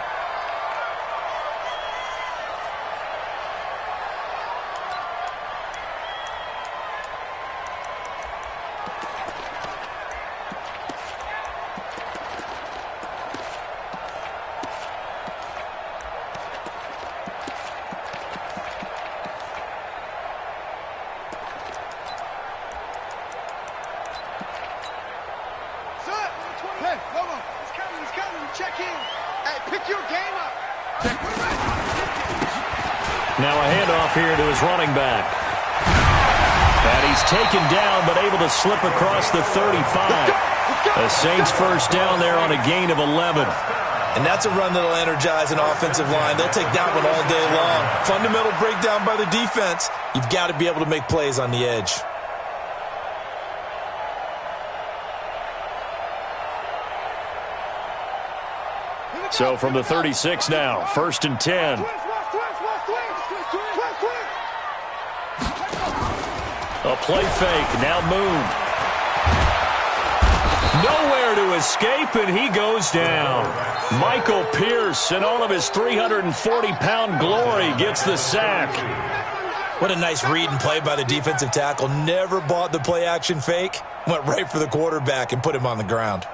Now a handoff here to his running back. And he's taken down but able to slip across the 35. The Saints first down there on a gain of 11. And that's a run that'll energize an offensive line. They'll take that one all day long. Fundamental breakdown by the defense. You've got to be able to make plays on the edge. So from the 36 now, 1st and 10. A play fake, now Moon. Nowhere to escape, and he goes down. Michael Pierce, in all of his 340-pound glory, gets the sack. What a nice read and play by the defensive tackle. Never bought the play-action fake. Went right for the quarterback and put him on the ground.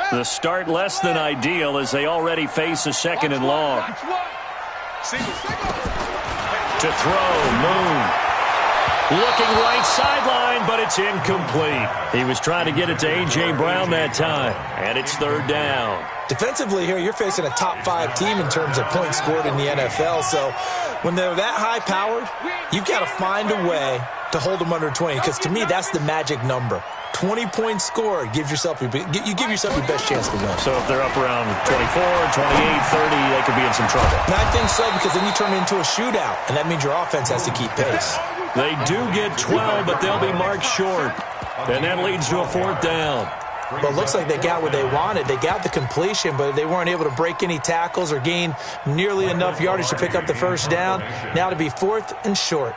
The start less than ideal as they already face a 2nd and long. To throw, Moon. Looking right sideline, but it's incomplete. He was trying to get it to A.J. Brown that time, and it's third down. Defensively here, you're facing a top-5 team in terms of points scored in the NFL, so when they're that high-powered, you've got to find a way to hold them under 20, because to me, that's the magic number. 20 points scored, you give yourself your best chance to win. So if they're up around 24, 28, 30, they could be in some trouble. And I think so, because then you turn it into a shootout, and that means your offense has to keep pace. They do get 12, but they'll be marked short. And that leads to a fourth down. Well, it looks like they got what they wanted. They got the completion, but they weren't able to break any tackles or gain nearly enough yardage to pick up the first down. Now to be fourth and short.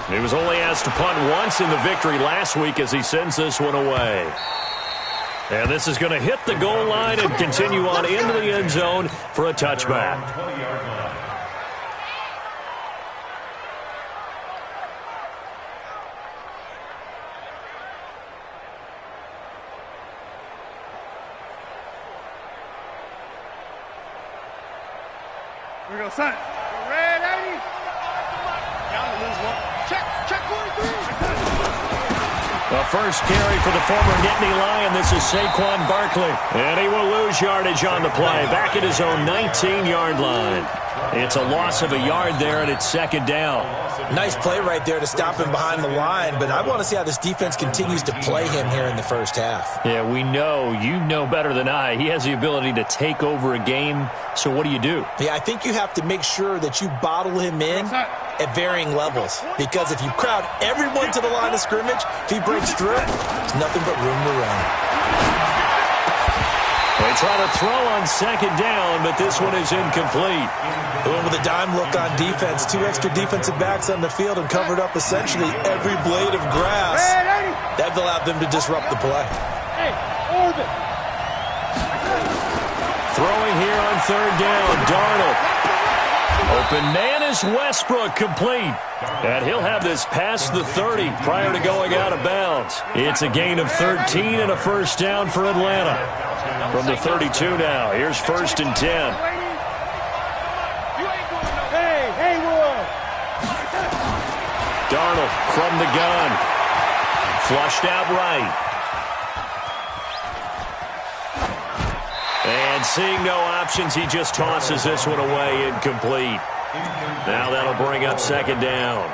He was only asked to punt once in the victory last week as he sends this one away. And this is going to hit the goal line and continue on into the end zone for a touchback. Here we go, son. Red 80. Down to lose one. Check 43. The first carry for the former Nittany Lion. This is Saquon Barkley. And he will lose yardage on the play. Back at his own 19-yard line. It's a loss of a yard there, and it's second down. Nice play right there to stop him behind the line, but I want to see how this defense continues to play him here in the first half. Yeah, we know. You know better than I. He has the ability to take over a game, so what do you do? Yeah, I think you have to make sure that you bottle him in at varying levels, because if you crowd everyone to the line of scrimmage, if he breaks through, there's nothing but room to run. They try to throw on second down, but this one is incomplete. Going with a dime look on defense. 2 extra defensive backs on the field and covered up essentially every blade of grass. That allowed them to disrupt the play. Hey, orbit. Throwing here on third down, Darnold. Open man is Westbrook, complete. And he'll have this past the 30 prior to going out of bounds. It's a gain of 13 and a first down for Atlanta. From the 32 now, here's first and 10. Hey, Wood. Darnold from the gun. Flushed out right. And seeing no options, he just tosses this one away, incomplete. Now that'll bring up second down.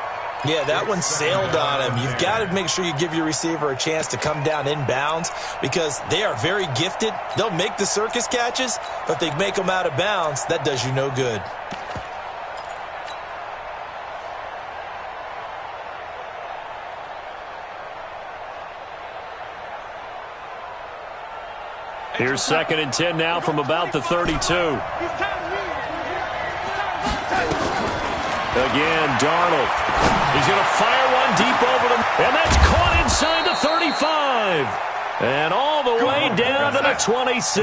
Yeah, that one sailed on him. You've got to make sure you give your receiver a chance to come down inbounds because they are very gifted. They'll make the circus catches, but if they make them out of bounds, that does you no good. Here's second and 10 now from about the 32. Again, Darnold. He's going to fire one deep over them, and that's caught inside the 35. And all the way down to the 26.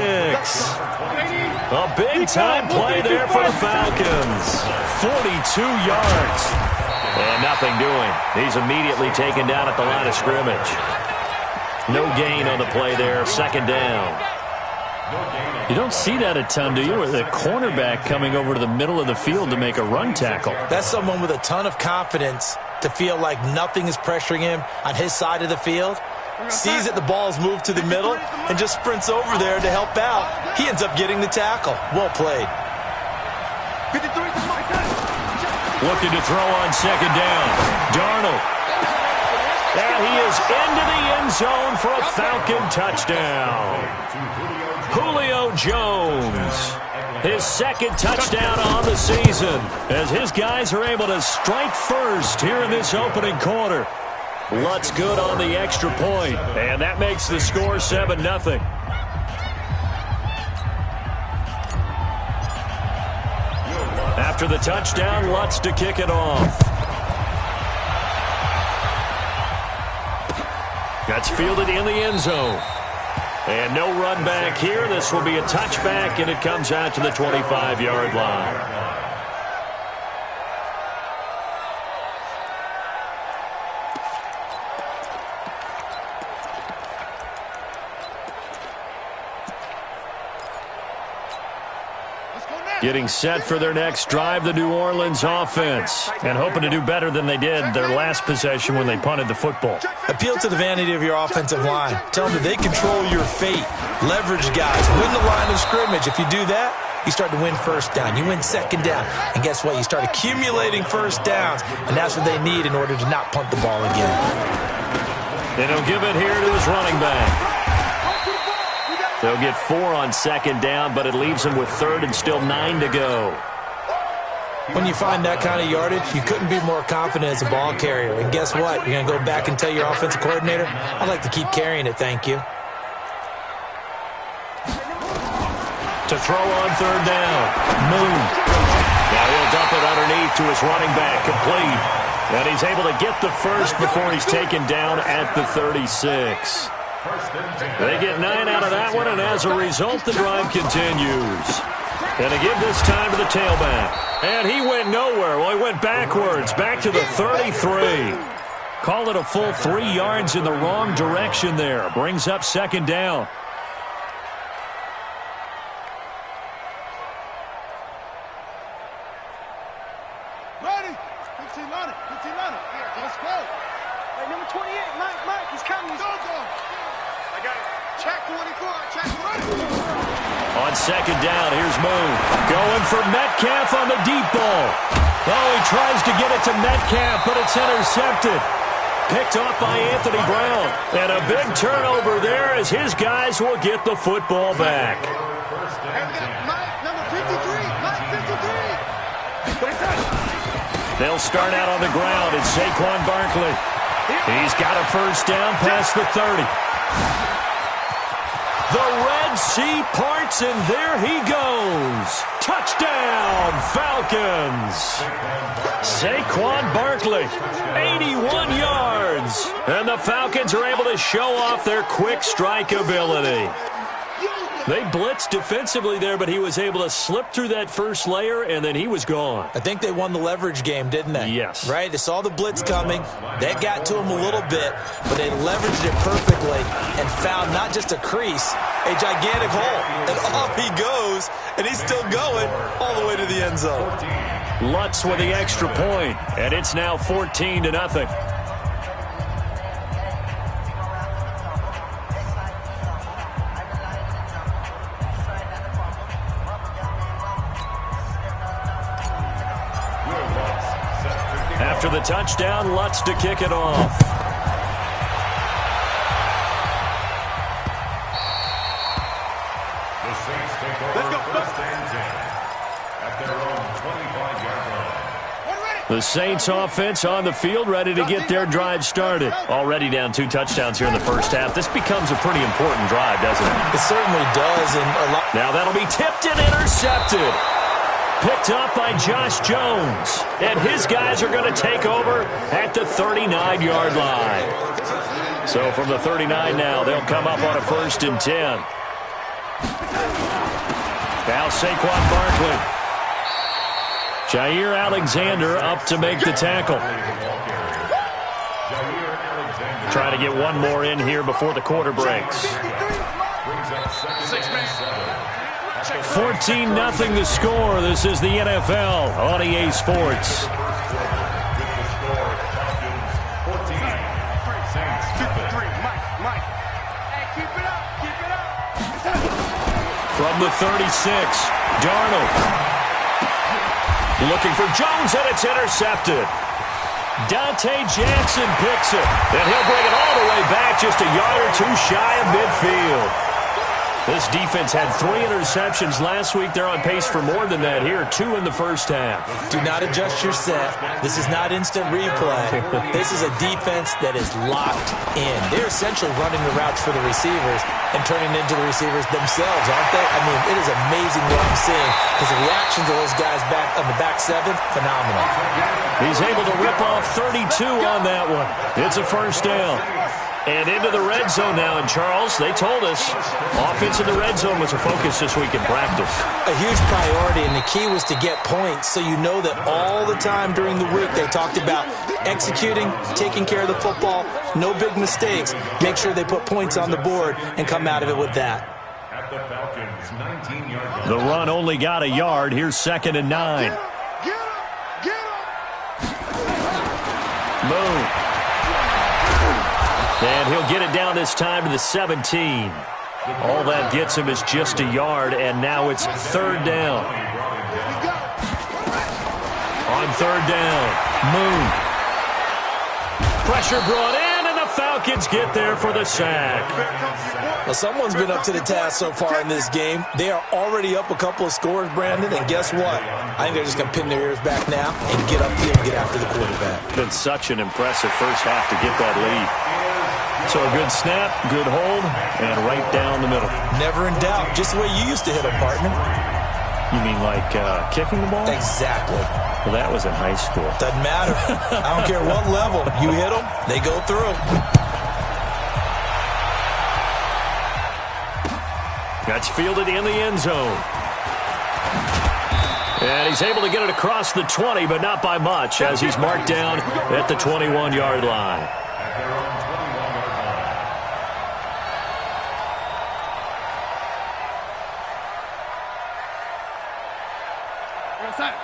A big-time play there for the Falcons. 42 yards. And nothing doing. He's immediately taken down at the line of scrimmage. No gain on the play there, second down. You don't see that a ton, do you? With a cornerback coming over to the middle of the field to make a run tackle. That's someone with a ton of confidence to feel like nothing is pressuring him on his side of the field. Sees that the ball's moved to the middle and just sprints over there to help out. He ends up getting the tackle. Well played. Looking to throw on second down. Darnold. And he is into the end zone for a Falcon touchdown. Julio Jones, his second touchdown on the season, as his guys are able to strike first here in this opening quarter. Lutz good on the extra point, and that makes the score 7-0. After the touchdown, Lutz to kick it off. That's fielded in the end zone. And no run back here. This will be a touchback, and it comes out to the 25-yard line. Let's go now. Getting set for their next drive, the New Orleans offense, and hoping to do better than they did their last possession when they punted the football. Appeal to the vanity of your offensive line. Tell them that they control your fate. Leverage guys. Win the line of scrimmage. If you do that, you start to win first down. You win second down. And guess what? You start accumulating first downs, and that's what they need in order to not punt the ball again. And he'll give it here to his running back. They'll get 4 on second down, but it leaves them with third and still 9 to go. When you find that kind of yardage, you couldn't be more confident as a ball carrier. And guess what? You're going to go back and tell your offensive coordinator, I'd like to keep carrying it, thank you. To throw on third down. Moon. Now he'll dump it underneath to his running back, complete. And he's able to get the first before he's taken down at the 36. They get 9 out of that one, and as a result, the drive continues. And to give this time to the tailback. And he went nowhere. Well, he went backwards, back to the 33. Call it a full 3 yards in the wrong direction there. Brings up second down. Ready? 15 on it. 15 on it. Let's go. Hey, number 28, Mike, he's coming. Go. I got it. Check 24. Check 20. On second down, here's Moon. Going for Metcalf on the deep ball. Oh, he tries to get it to Metcalf, but it's intercepted. Picked off by Anthony Brown. And a big turnover there as his guys will get the football back. And we got Mike, number 53. Mike, 53. They'll start out on the ground. It's Saquon Barkley. He's got a first down past the 30. The Red Sea parts, and there he goes. Touchdown, Falcons. Saquon Barkley, 81 yards. And the Falcons are able to show off their quick strike ability. They blitzed defensively there, but he was able to slip through that first layer, and then he was gone. I think they won the leverage game, didn't they? Yes. Right? They saw the blitz coming. That got to him a little bit, but they leveraged it perfectly and found not just a crease, a gigantic hole. And off he goes, and he's still going all the way to the end zone. Lutz with the extra point, and it's now 14-0. After the touchdown, Lutz to kick it off. The Saints take over first and 10 at their own 25-yard line. The Saints offense on the field, ready to get their drive started. Already down 2 touchdowns here in the first half. This becomes a pretty important drive, doesn't it? It certainly does. And now that'll be tipped and intercepted. Picked up by Josh Jones. And his guys are going to take over at the 39-yard line. So from the 39 now, they'll come up on a 1st and 10. Now Saquon Barkley. Jair Alexander up to make the tackle. Trying to get one more in here before the quarter breaks. 14-0 the score. This is the NFL on EA Sports. From the 36, Darnold. Looking for Jones, and it's intercepted. Dante Jackson picks it, and he'll bring it all the way back just a yard or 2 shy of midfield. This defense had 3 interceptions last week. They're on pace for more than that here, 2 in the first half. Do not adjust your set. This is not instant replay. This is a defense that is locked in. They're essentially running the routes for the receivers and turning into the receivers themselves, aren't they? I mean, it is amazing what I'm seeing because the reactions of those guys back on the back 7, phenomenal. He's able to rip off 32 on that one. It's a first down. And into the red zone now. And, Charles, they told us offense in the red zone was a focus this week in practice. A huge priority, and the key was to get points. So you know that all the time during the week they talked about executing, taking care of the football, no big mistakes. Make sure they put points on the board and come out of it with that. At the Falcons It's 19-yard line. The run only got a yard. Here's 2nd and 9. Get him! Get him! Moon. And he'll get it down this time to the 17. All that gets him is just a yard, and now it's 3rd down. On 3rd down, Moon. Pressure brought in, and the Falcons get there for the sack. Well, someone's been up to the task so far in this game. They are already up a couple of scores, Brandon, and guess what? I think they're just going to pin their ears back now and get upfield and get after the quarterback. Been such an impressive first half to get that lead. So a good snap, good hold, and right down the middle. Never in doubt. Just the way you used to hit them, partner. You mean like kicking the ball? Exactly. Well, that was in high school. Doesn't matter. I don't care what level. You hit them, they go through. That's fielded in the end zone. And he's able to get it across the 20, but not by much, as he's marked down at the 21-yard line.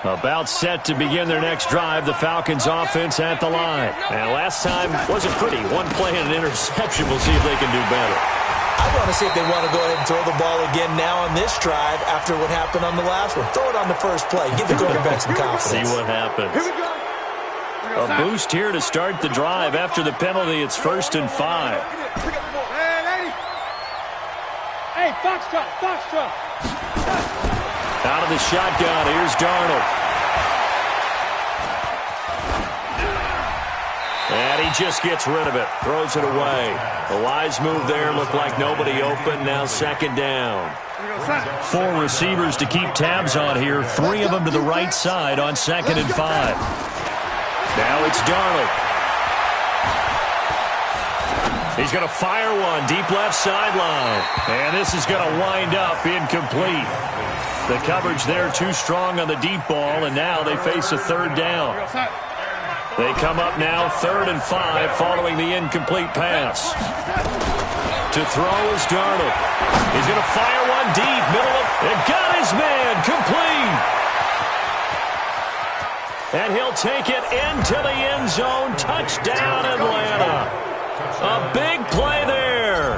About set to begin their next drive, the Falcons offense at the line. And last time wasn't pretty. One play and an interception. We'll see if they can do better. I want to see if they want to go ahead and throw the ball again now on this drive after what happened on the last one. Throw it on the first play. Give the quarterback some confidence. See what happens. Here we go. A boost here to start the drive. After the penalty, it's 1st and 5. Hey, lady. Hey, Foxtrot, Foxtrot. Out of the shotgun, here's Darnold. And he just gets rid of it, throws it away. A wise move there, looked like nobody open, now 2nd down. 4 receivers to keep tabs on here, 3 of them to the right side on 2nd and 5. Now it's Darnold. He's going to fire one, deep left sideline. And this is going to wind up incomplete. The coverage there too strong on the deep ball, and now they face a 3rd down. They come up now 3rd and 5 following the incomplete pass. To throw is Darnold. He's going to fire one deep, middle of, and got his man, complete. And he'll take it into the end zone. Touchdown, Atlanta. A big play there.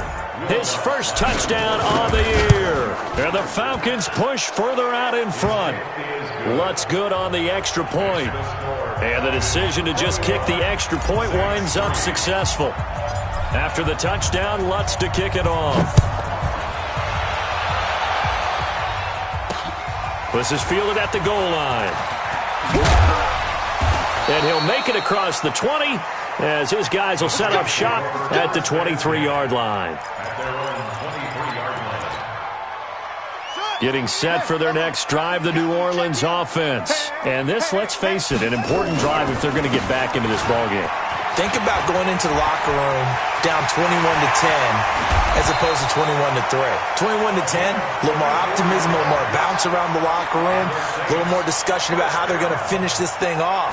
His first touchdown on the year. And the Falcons push further out in front. Lutz good on the extra point. And the decision to just kick the extra point winds up successful. After the touchdown, Lutz to kick it off. This is fielded at the goal line. And he'll make it across the 20 as his guys will set up shop at the 23-yard line. Getting set for their next drive, the New Orleans offense. And this, let's face it, an important drive if they're going to get back into this ballgame. Think about going into the locker room down 21-10 as opposed to 21-3. 21-10, a little more optimism, a little more bounce around the locker room, a little more discussion about how they're going to finish this thing off.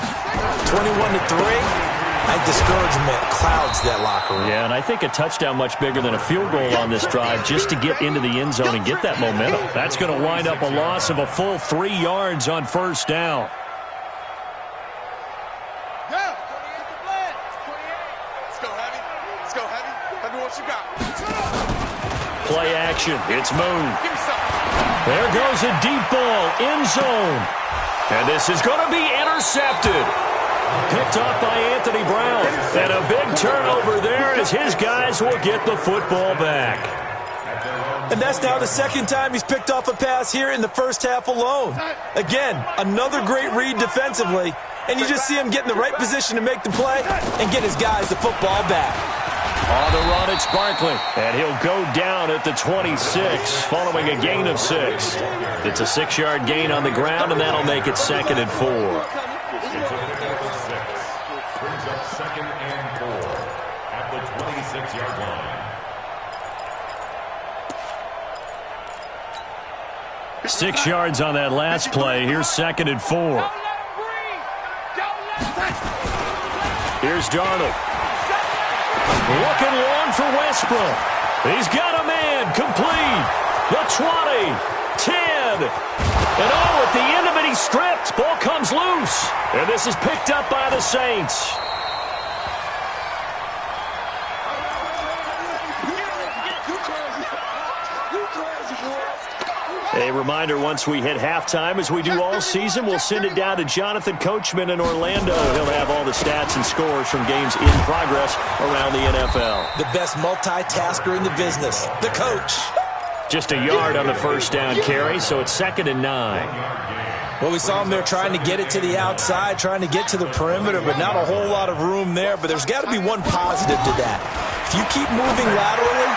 21-3. I think discouragement clouds that locker room. Yeah, and I think a touchdown much bigger than a field goal on this drive just to get into the end zone and get that momentum. That's going to wind up a loss of a full 3 yards on 1st down. Yeah. Let's go, Heavy. Let's go, Heavy. Heavy, what you got? Play action. It's Moon. Give me something. There goes a deep ball, end zone. And this is going to be intercepted. Picked off by Anthony Brown. And a big turnover there as his guys will get the football back. And that's now the 2nd time he's picked off a pass here in the first half alone. Again, another great read defensively. And you just see him get in the right position to make the play and get his guys the football back. On the run, it's Barkley. And he'll go down at the 26 following a gain of 6. It's a 6-yard gain on the ground, and that'll make it 2nd and 4. Brings up 2nd and 4 at the 26-yard line. 6 yards on that last play. Here's 2nd and 4. Here's Darnold. Looking long for Westbrook. He's got a man, complete. The 20. 10. And at the end of it, he's stripped. Ball comes loose. And this is picked up by the Saints. A reminder, once we hit halftime, as we do all season, we'll send it down to Jonathan Coachman in Orlando. He'll have all the stats and scores from games in progress around the NFL. The best multitasker in the business, the coach. Just a yard on the first down carry, so it's 2nd and 9. Well, we saw him there trying to get it to the outside, trying to get to the perimeter, but not a whole lot of room there. But there's got to be one positive to that. If you keep moving laterally,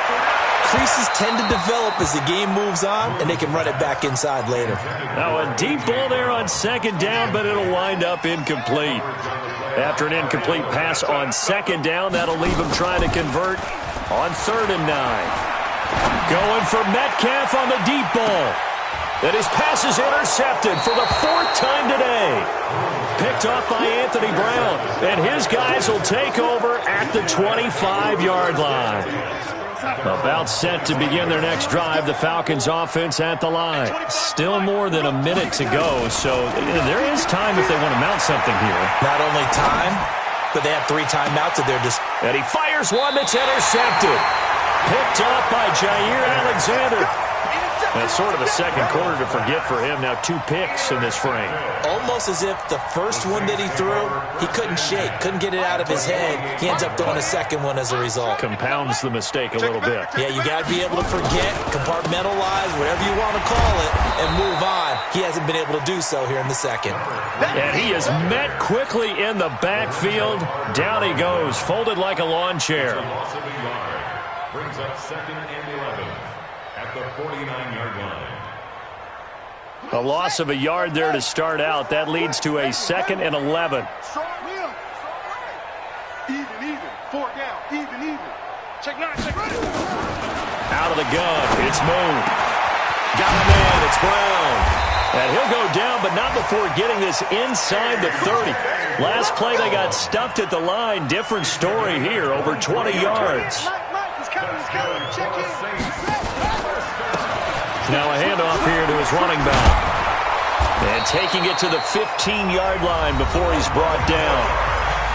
creases tend to develop as the game moves on, and they can run it back inside later. Now a deep ball there on 2nd down, but it'll wind up incomplete. After an incomplete pass on 2nd down, that'll leave him trying to convert on 3rd and 9. Going for Metcalf on the deep ball. And his pass is intercepted for the 4th time today. Picked off by Anthony Brown. And his guys will take over at the 25-yard line. About set to begin their next drive, the Falcons offense at the line. Still more than a minute to go, so there is time if they want to mount something here. Not only time, but they have 3 timeouts at their disposal. And he fires one that's intercepted. Picked up by Jair Alexander. That's sort of a second quarter to forget for him. Now 2 picks in this frame. Almost as if the first one that he threw, he couldn't shake, couldn't get it out of his head. He ends up throwing a second one as a result. Compounds the mistake a little bit. Yeah, you got to be able to forget, compartmentalize, whatever you want to call it, and move on. He hasn't been able to do so here in the second. And he is met quickly in the backfield. Down he goes, folded like a lawn chair. Brings up 2nd and 11 at the 49-yard line. A loss of a yard there to start out. That leads to a 2nd and 11. Even. 4 down. Even. Check 9. Out of the gun. It's Moon. Got a man. It's Brown. And he'll go down, but not before getting this inside the 30. Last play, they got stuffed at the line. Different story here. Over 20 yards. Now a handoff here to his running back. And taking it to the 15-yard line before he's brought down.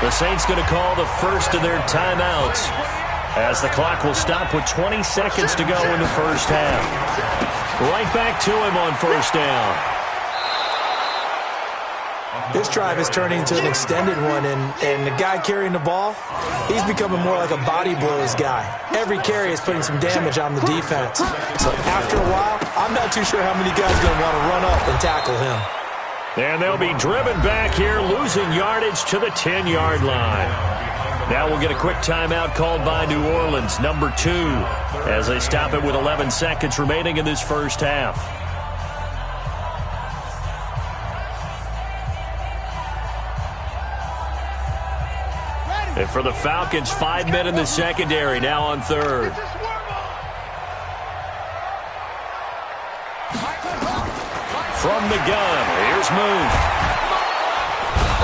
The Saints going to call the first of their timeouts as the clock will stop with 20 seconds to go in the first half. Right back to him on first down. This drive is turning into an extended one, and the guy carrying the ball, he's becoming more like a body blows guy. Every carry is putting some damage on the defense. So after a while, I'm not too sure how many guys are going to want to run up and tackle him. And they'll be driven back here, losing yardage to the 10-yard line. Now we'll get a quick timeout called by New Orleans, number 2, as they stop it with 11 seconds remaining in this first half. And for the Falcons, 5 men in the secondary, now on 3rd. From the gun, here's Moon.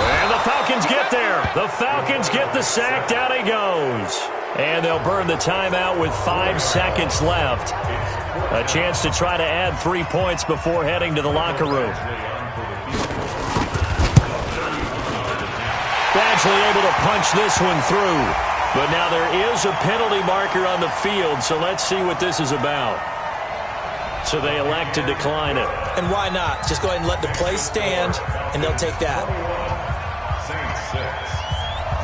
And the Falcons get there. The Falcons get the sack. Down he goes. And they'll burn the timeout with 5 seconds left. A chance to try to add 3 points before heading to the locker room. Badgley able to punch this one through. But now there is a penalty marker on the field, so let's see what this is about. So they elect to decline it. And why not? Just go ahead and let the play stand, and they'll take that.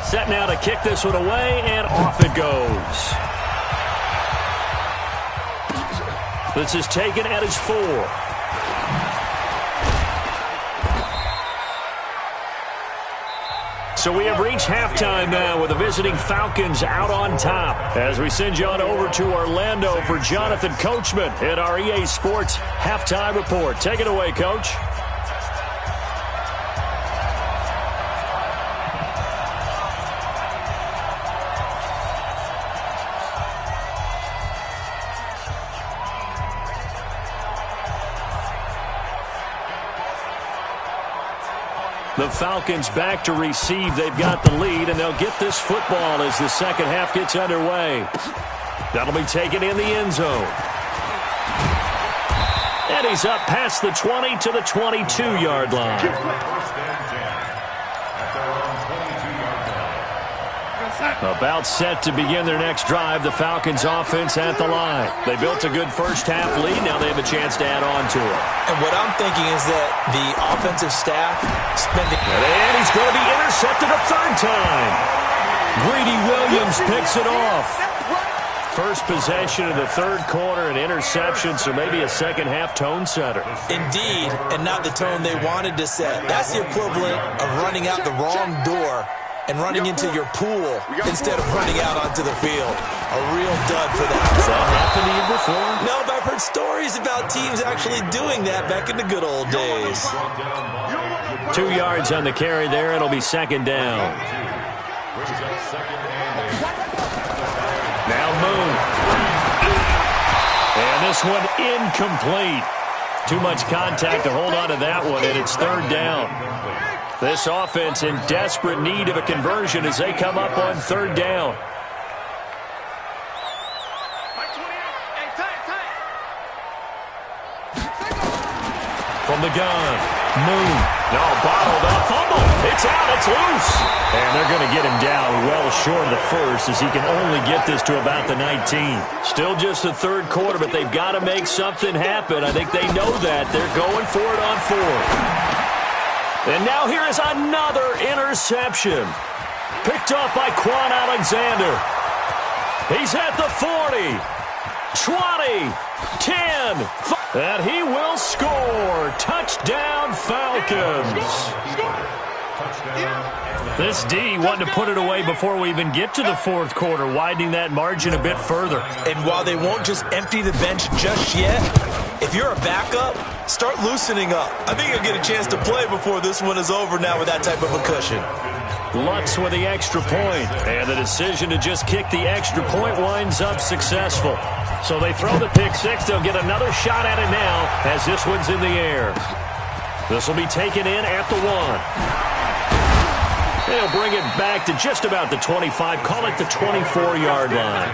Set now to kick this one away, and off it goes. This is taken at his 4. So we have reached halftime now with the visiting Falcons out on top. As we send you on over to Orlando for Jonathan Coachman in our EA Sports Halftime Report. Take it away, Coach. The Falcons back to receive. They've got the lead, and they'll get this football as the second half gets underway. That'll be taken in the end zone. And he's up past the 20 to the 22-yard line. First and 10 at their own 22-yard line. About set to begin their next drive, the Falcons offense at the line. They built a good first-half lead. Now they have a chance to add on to it. And what I'm thinking is that the offensive staff spending... And he's going to be intercepted a third time. Greedy Williams picks it off. First possession of the third quarter, an interception, so maybe a second-half tone setter. Indeed, and not the tone they wanted to set. That's the equivalent of running out the wrong door and running into your pool instead of running out onto the field. A real dud for that. Has that happened to you before? No, but I've heard stories about teams actually doing that back in the good old days. 2 yards on the carry there. It'll be second down. Now Moon. And this one incomplete. Too much contact to hold on to that one, and it's third down. This offense in desperate need of a conversion as they come up on third down. From the gun, Moon. No, bottled up, fumble. It's out, it's loose. And they're going to get him down well short of the first as he can only get this to about the 19. Still just the third quarter, but they've got to make something happen. I think they know that. They're going for it on fourth. And now here is another interception. Picked up by Quan Alexander. He's at the 40, 20, 10, and he will score. Touchdown, Falcons. This D wanting to put it away before we even get to the fourth quarter, widening that margin a bit further. And while they won't just empty the bench just yet, if you're a backup, start loosening up. I think you'll get a chance to play before this one is over now with that type of a cushion. Lutz with the extra point, and the decision to just kick the extra point winds up successful. So they throw the pick six. They'll get another shot at it now as this one's in the air. This will be taken in at the 1. They'll bring it back to just about the 25. Call it the 24-yard line.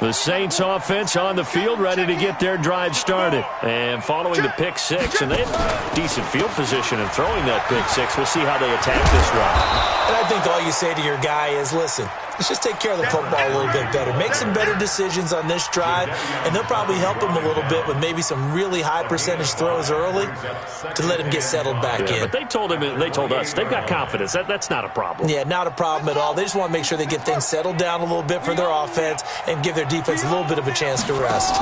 The Saints offense on the field, ready to get their drive started. And following the pick six, and they have decent field position in throwing that pick six. We'll see how they attack this drive. And I think all you say to your guy is, listen, let's just take care of the football a little bit better. Make some better decisions on this drive, and they'll probably help him a little bit with maybe some really high percentage throws early to let him get settled back in. But they told us, they've got confidence. That's not a problem. Yeah, not a problem at all. They just want to make sure they get things settled down a little bit for their offense and give their defense a little bit of a chance to rest.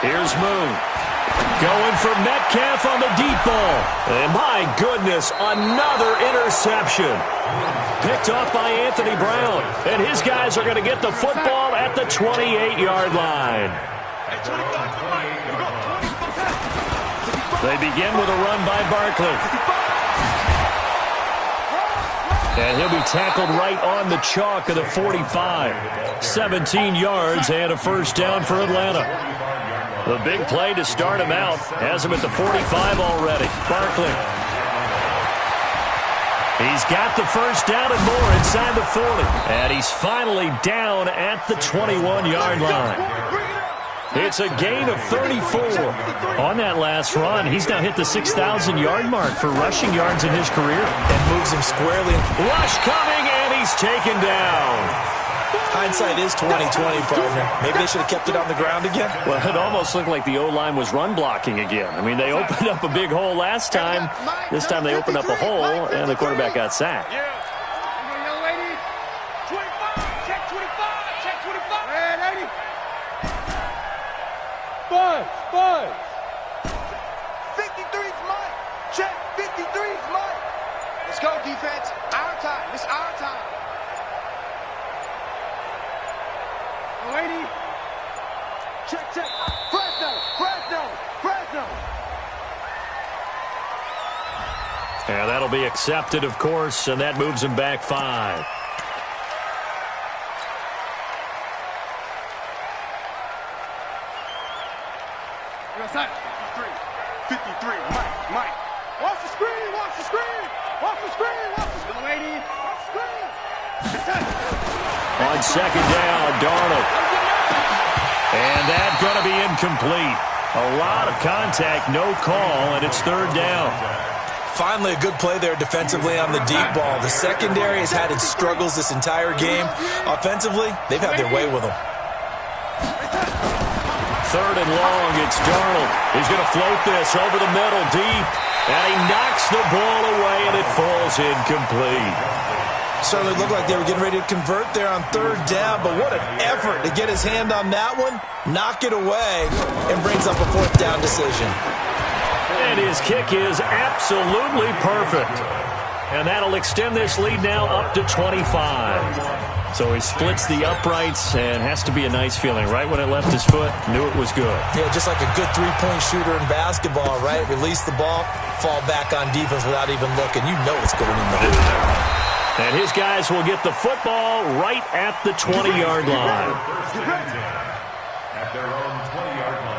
Here's Moon. Going for Metcalf on the deep ball. And my goodness, another interception. Picked off by Anthony Brown. And his guys are going to get the football at the 28-yard line. They begin with a run by Barkley. And he'll be tackled right on the chalk of the 45. 17 yards and a first down for Atlanta. The big play to start him out. Has him at the 45 already. Barkley. He's got the first down and more inside the 40. And he's finally down at the 21-yard line. It's a gain of 34. On that last run, he's now hit the 6,000-yard mark for rushing yards in his career. And moves him squarely. Rush coming, and he's taken down. Hindsight is 20/20, partner. Maybe they should have kept it on the ground again. Well, it almost looked like the O-line was run blocking again. I mean, they opened up a big hole last time. This time they opened up a hole, and the quarterback got sacked. Yeah. Young lady. 25. Check 25. Check 25. Hey, lady. Buzz. 53's mine. Check. 53's mine. Let's go, defense. Our time. It's our time. Lady. Check. Fresno. And that'll be accepted, of course, and that moves him back 5. Outside. 53. Mike. Watch the screen. Young lady. Watch the screen. On second down, Darnold. And that's going to be incomplete. A lot of contact, no call, and it's third down. Finally, a good play there defensively on the deep ball. The secondary has had its struggles this entire game. Offensively, they've had their way with them. Third and long, it's Darnold. He's going to float this over the middle, deep. And he knocks the ball away, and it falls incomplete. Certainly looked like they were getting ready to convert there on third down, but what an effort to get his hand on that one, knock it away, and brings up a fourth down decision. And his kick is absolutely perfect. And that'll extend this lead now up to 25. So he splits the uprights, and has to be a nice feeling. Right when it left his foot, knew it was good. Yeah, just like a good three-point shooter in basketball, right? Release the ball, fall back on defense without even looking. You know it's going in the hoop. And his guys will get the football right at the 20-yard line. At their own 20-yard line.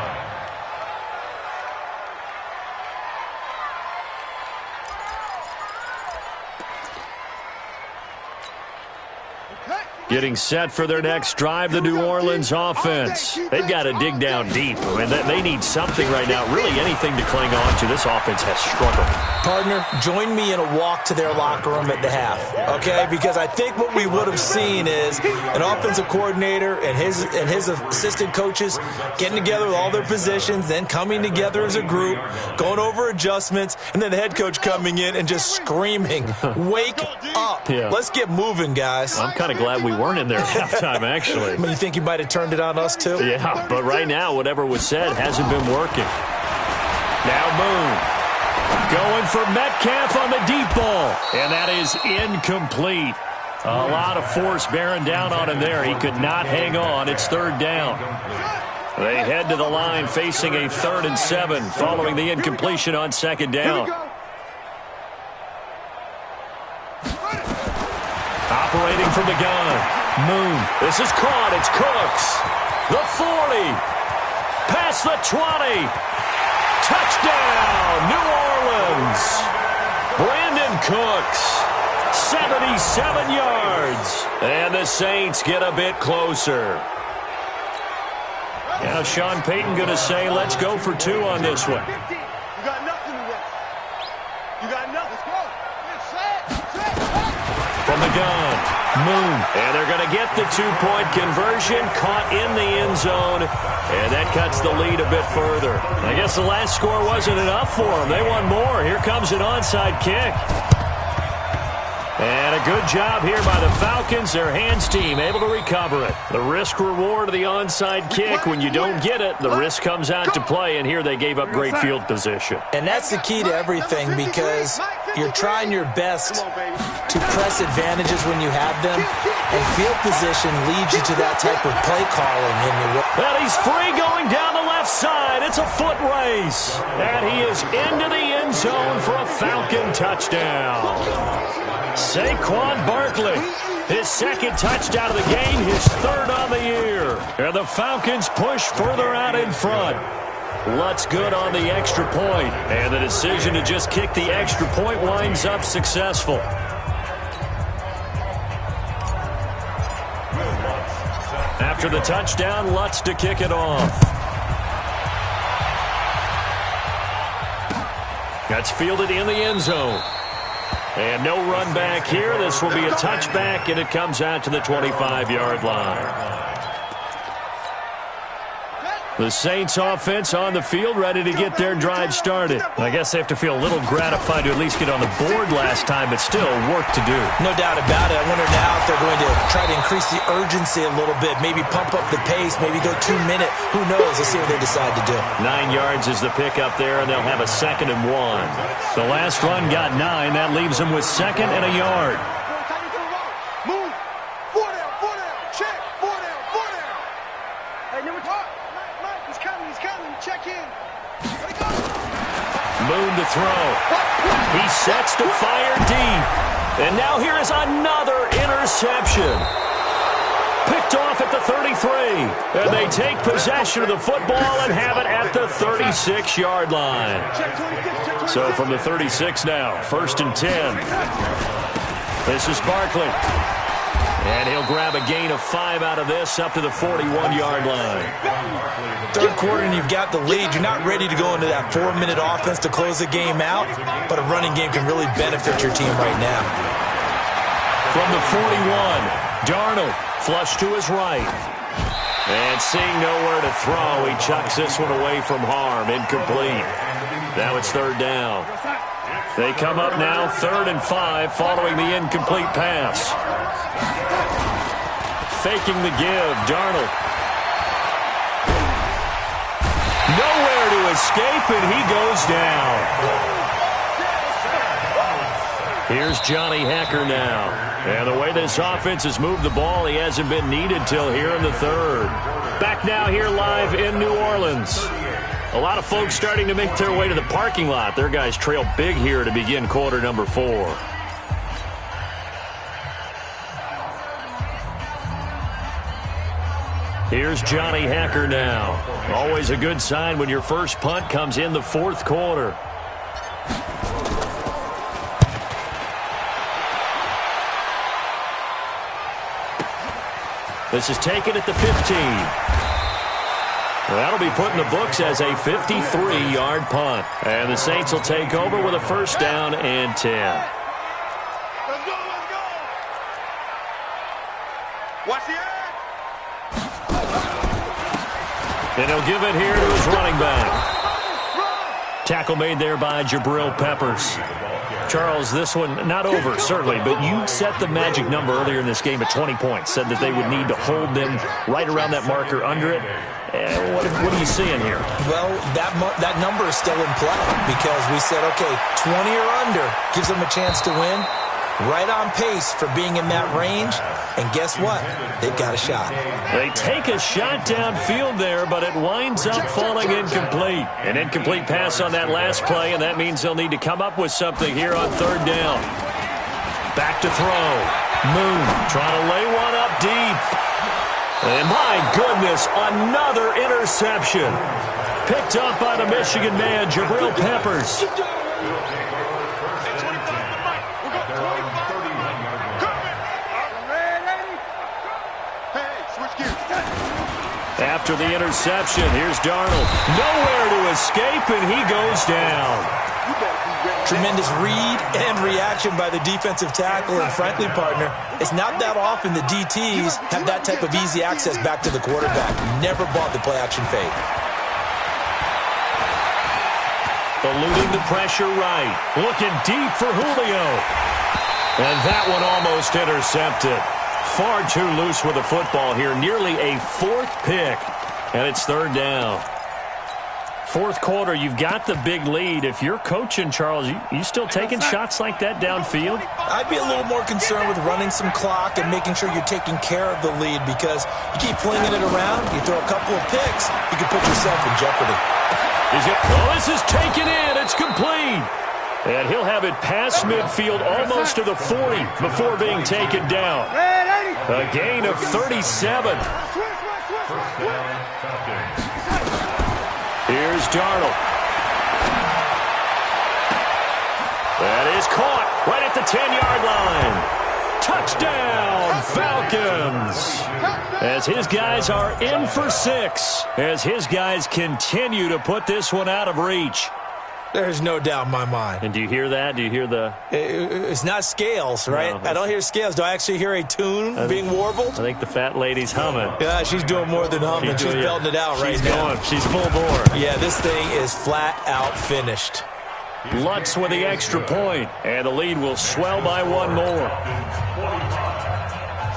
Getting set for their next drive, the New Orleans offense. They've got to dig down deep. I mean, they need something right now, really anything to cling on to. This offense has struggled. Partner, join me in a walk to their locker room at the half, okay? Because I think what we would have seen is an offensive coordinator and his assistant coaches getting together with all their positions, then coming together as a group, going over adjustments, and then the head coach coming in and just screaming, "Wake up. Yeah. Let's get moving, guys." I'm kind of glad we weren't in there at halftime, actually. I mean, you think you might have turned it on us, too? Yeah, but right now, whatever was said hasn't been working. Now Moon going for Metcalf on the deep ball, and that is incomplete. A lot of force bearing down on him there. He could not hang on. It's third down. They head to the line facing a 3rd and 7 following the incompletion on second down. Operating from the gun. Moon. This is caught. It's Cooks. The 40. Past the 20. Touchdown, New Orleans. Brandon Cooks. 77 yards. And the Saints get a bit closer. Now Sean Payton going to say, let's go for 2 on this one. You got nothing to win. You got nothing. Let's go. From the gun, Moon. And they're going to get the 2-point conversion, caught in the end zone. And that cuts the lead a bit further. I guess the last score wasn't enough for them. They want more. Here comes an onside kick. And a good job here by the Falcons. Their hands team able to recover it. The risk reward of the onside kick. When you don't get it, the risk comes out to play. And here they gave up great field position. And that's the key to everything, because you're trying your best to press advantages when you have them. And field position leads you to that type of play calling. Well, he's free going down the left side. It's a foot race. And he is into the end zone for a Falcon touchdown. Saquon Barkley, his 2nd touchdown of the game, his 3rd on the year. And the Falcons push further out in front. Lutz good on the extra point. And the decision to just kick the extra point winds up successful. After the touchdown, Lutz to kick it off. That's fielded in the end zone. And no run back here. This will be a touchback, and it comes out to the 25-yard line. The Saints offense on the field, ready to get their drive started. I guess they have to feel a little gratified to at least get on the board last time, but still work to do. No doubt about it. I wonder now if they're going to try to increase the urgency a little bit, maybe pump up the pace, maybe go 2-minute. Who knows? Let's see what they decide to do. 9 yards is the pickup there, and they'll have a 2nd and 1. The last run got 9. That leaves them with 2nd and a yard. Move. 4 down. Check. 4 down. Hey, number 2. Mike, he's coming. Check in. Let it go. Moon to throw. He sets to fire deep. And now here is another interception. Picked off at the 33. And they take possession of the football and have it at the 36-yard line. So from the 36 now, 1st and 10. This is Barkley. And he'll grab a gain of 5 out of this up to the 41-yard line. Third quarter and you've got the lead. You're not ready to go into that 4-minute offense to close the game out, but a running game can really benefit your team right now. From the 41, Darnold flush to his right. And seeing nowhere to throw, he chucks this one away from harm. Incomplete. Now it's third down. They come up now 3rd and 5 following the incomplete pass. Faking the give, Darnold. Nowhere to escape, and he goes down. Here's Johnny Hacker now. And the way this offense has moved the ball, he hasn't been needed till here in the 3rd. Back now here live in New Orleans. A lot of folks starting to make their way to the parking lot. Their guys trail big here to begin quarter number 4. Here's Johnny Hacker now. Always a good sign when your first punt comes in the 4th quarter. This is taken at the 15. That'll be put in the books as a 53-yard punt. And the Saints will take over with a first down and 10. Let's go, let's go. Watch the edge. And he'll give it here to his running back. Tackle made there by Jabril Peppers. Charles, this one not over, certainly, but you set the magic number earlier in this game at 20 points, said that they would need to hold them right around that marker under it. What are you seeing here? Well, that number is still in play because we said, okay, 20 or under gives them a chance to win. Right on pace for being in that range. And guess what? They've got a shot. They take a shot downfield there, but it winds up falling incomplete. An incomplete pass on that last play, and that means they'll need to come up with something here on 3rd down. Back to throw. Moon trying to lay one up deep. And my goodness, another interception. Picked up by the Michigan man, Jabril Peppers. After the interception, here's Darnold. Nowhere to escape, and he goes down. Tremendous read and reaction by the defensive tackle, and frankly, partner, it's not that often the DTs have that type of easy access back to the quarterback. Never bought the play-action fake. Eluding the pressure right. Looking deep for Julio. And that one almost intercepted. Far too loose with the football here. Nearly a 4th pick. And it's 3rd down. 4th quarter, you've got the big lead. If you're coaching, Charles, you still taking shots like that downfield? I'd be a little more concerned with running some clock and making sure you're taking care of the lead because you keep flinging it around, you throw a couple of picks, you can put yourself in jeopardy. This is taken in. It's complete. And he'll have it past midfield almost to the 40 before being taken down. A gain of 37. Here's Darnold. That is caught right at the 10-yard line. Touchdown, Falcons. As his guys are in for 6. As his guys continue to put this one out of reach. There's no doubt in my mind. And do you hear that? Do you hear the... It's not scales, right? No, I don't hear scales. Do I actually hear a tune being warbled? I think the fat lady's humming. Yeah, she's doing more than humming. She's belting it out right now. She's full bore. Yeah, this thing is flat out finished. Lutz with the extra point, and the lead will swell by one more.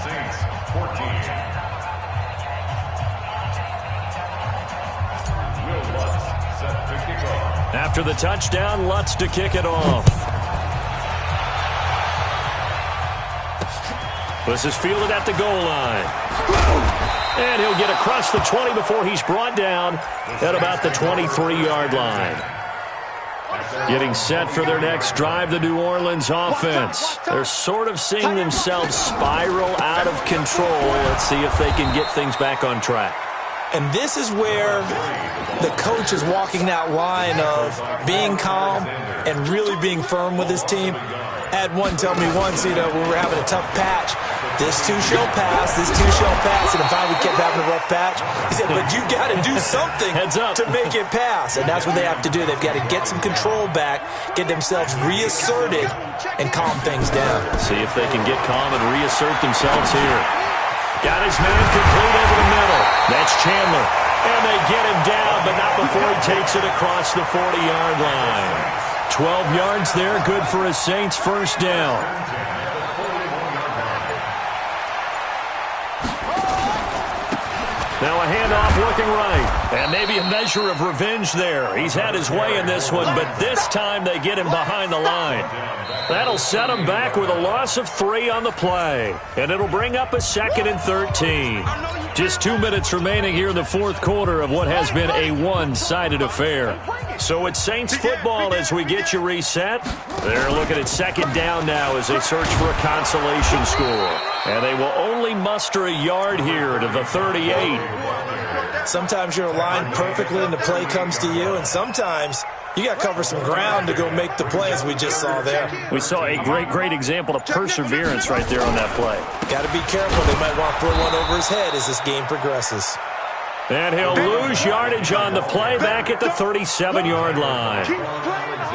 Saints 14. Will Lutz set to kick off. After the touchdown, Lutz to kick it off. This is fielded at the goal line. And he'll get across the 20 before he's brought down at about the 23-yard line. Getting set for their next drive, the New Orleans offense. They're sort of seeing themselves spiral out of control. Let's see if they can get things back on track. And this is where the coach is walking that line of being calm and really being firm with his team. I had one tell me once, when we were having a tough patch, This too shall pass. This too shall pass. And finally kept having a rough patch. He said, but you got to do something to make it pass. And that's what they have to do. They've got to get some control back, get themselves reasserted, and calm things down. See if they can get calm and reassert themselves here. Got his man complete over the middle. That's Chandler. And they get him down, but not before he takes it across the 40-yard line. 12 yards there, good for a Saints first down. Now a handoff looking right. And maybe a measure of revenge there. He's had his way in this one, but this time they get him behind the line. That'll set him back with a loss of 3 on the play. And it'll bring up a 2nd and 13. Just 2 minutes remaining here in the fourth quarter of what has been a one-sided affair. So it's Saints football as we get you reset. They're looking at second down now as they search for a consolation score. And they will only muster a yard here to the 38. Sometimes you're aligned perfectly and the play comes to you, and sometimes you got to cover some ground to go make the play, as we just saw there. We saw a great example of perseverance right there on that play. Got to be careful. They might want to throw one over his head as this game progresses. And he'll lose yardage on the play back at the 37-yard line.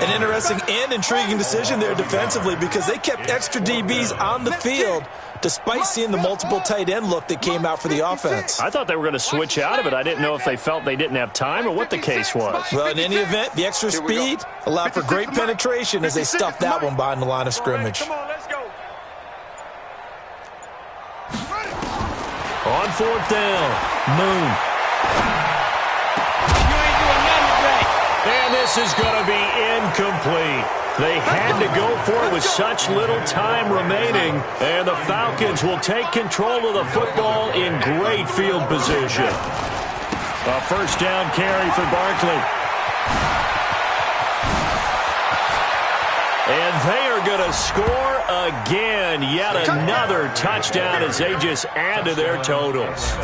An interesting and intriguing decision there defensively because they kept extra DBs on the field despite seeing the multiple tight end look that came out for the offense. I thought they were going to switch out of it. I didn't know if they felt they didn't have time or what the case was. Well, in any event, the extra speed allowed for great penetration as they stuffed that one behind the line of scrimmage. On fourth down, Moon. You ain't doing nothing today. And this is going to be incomplete. They had to go for it with such little time remaining, and the Falcons will take control of the football in great field position. A first down carry for Barkley. And they are going to score again. Yet another touchdown as they just add to their totals.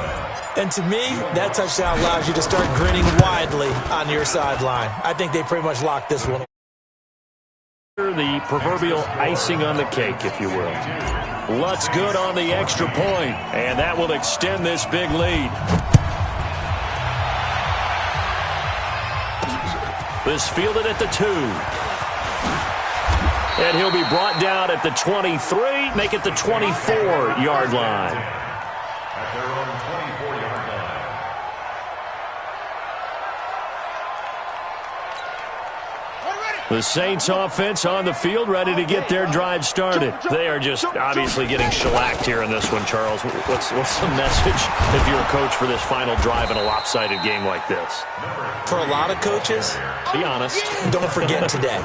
And to me, that touchdown allows you to start grinning widely on your sideline. I think they pretty much locked this one. The proverbial icing on the cake, if you will. Lutz good on the extra point, and that will extend this big lead. This fielded at the 2. And he'll be brought down at the 23, make it the 24-yard line. At their own 24-yard line. The Saints offense on the field, ready to get their drive started. They are just obviously getting shellacked here in this one, Charles. What's the message if you're a coach for this final drive in a lopsided game like this? For a lot of coaches, be honest. Don't forget today.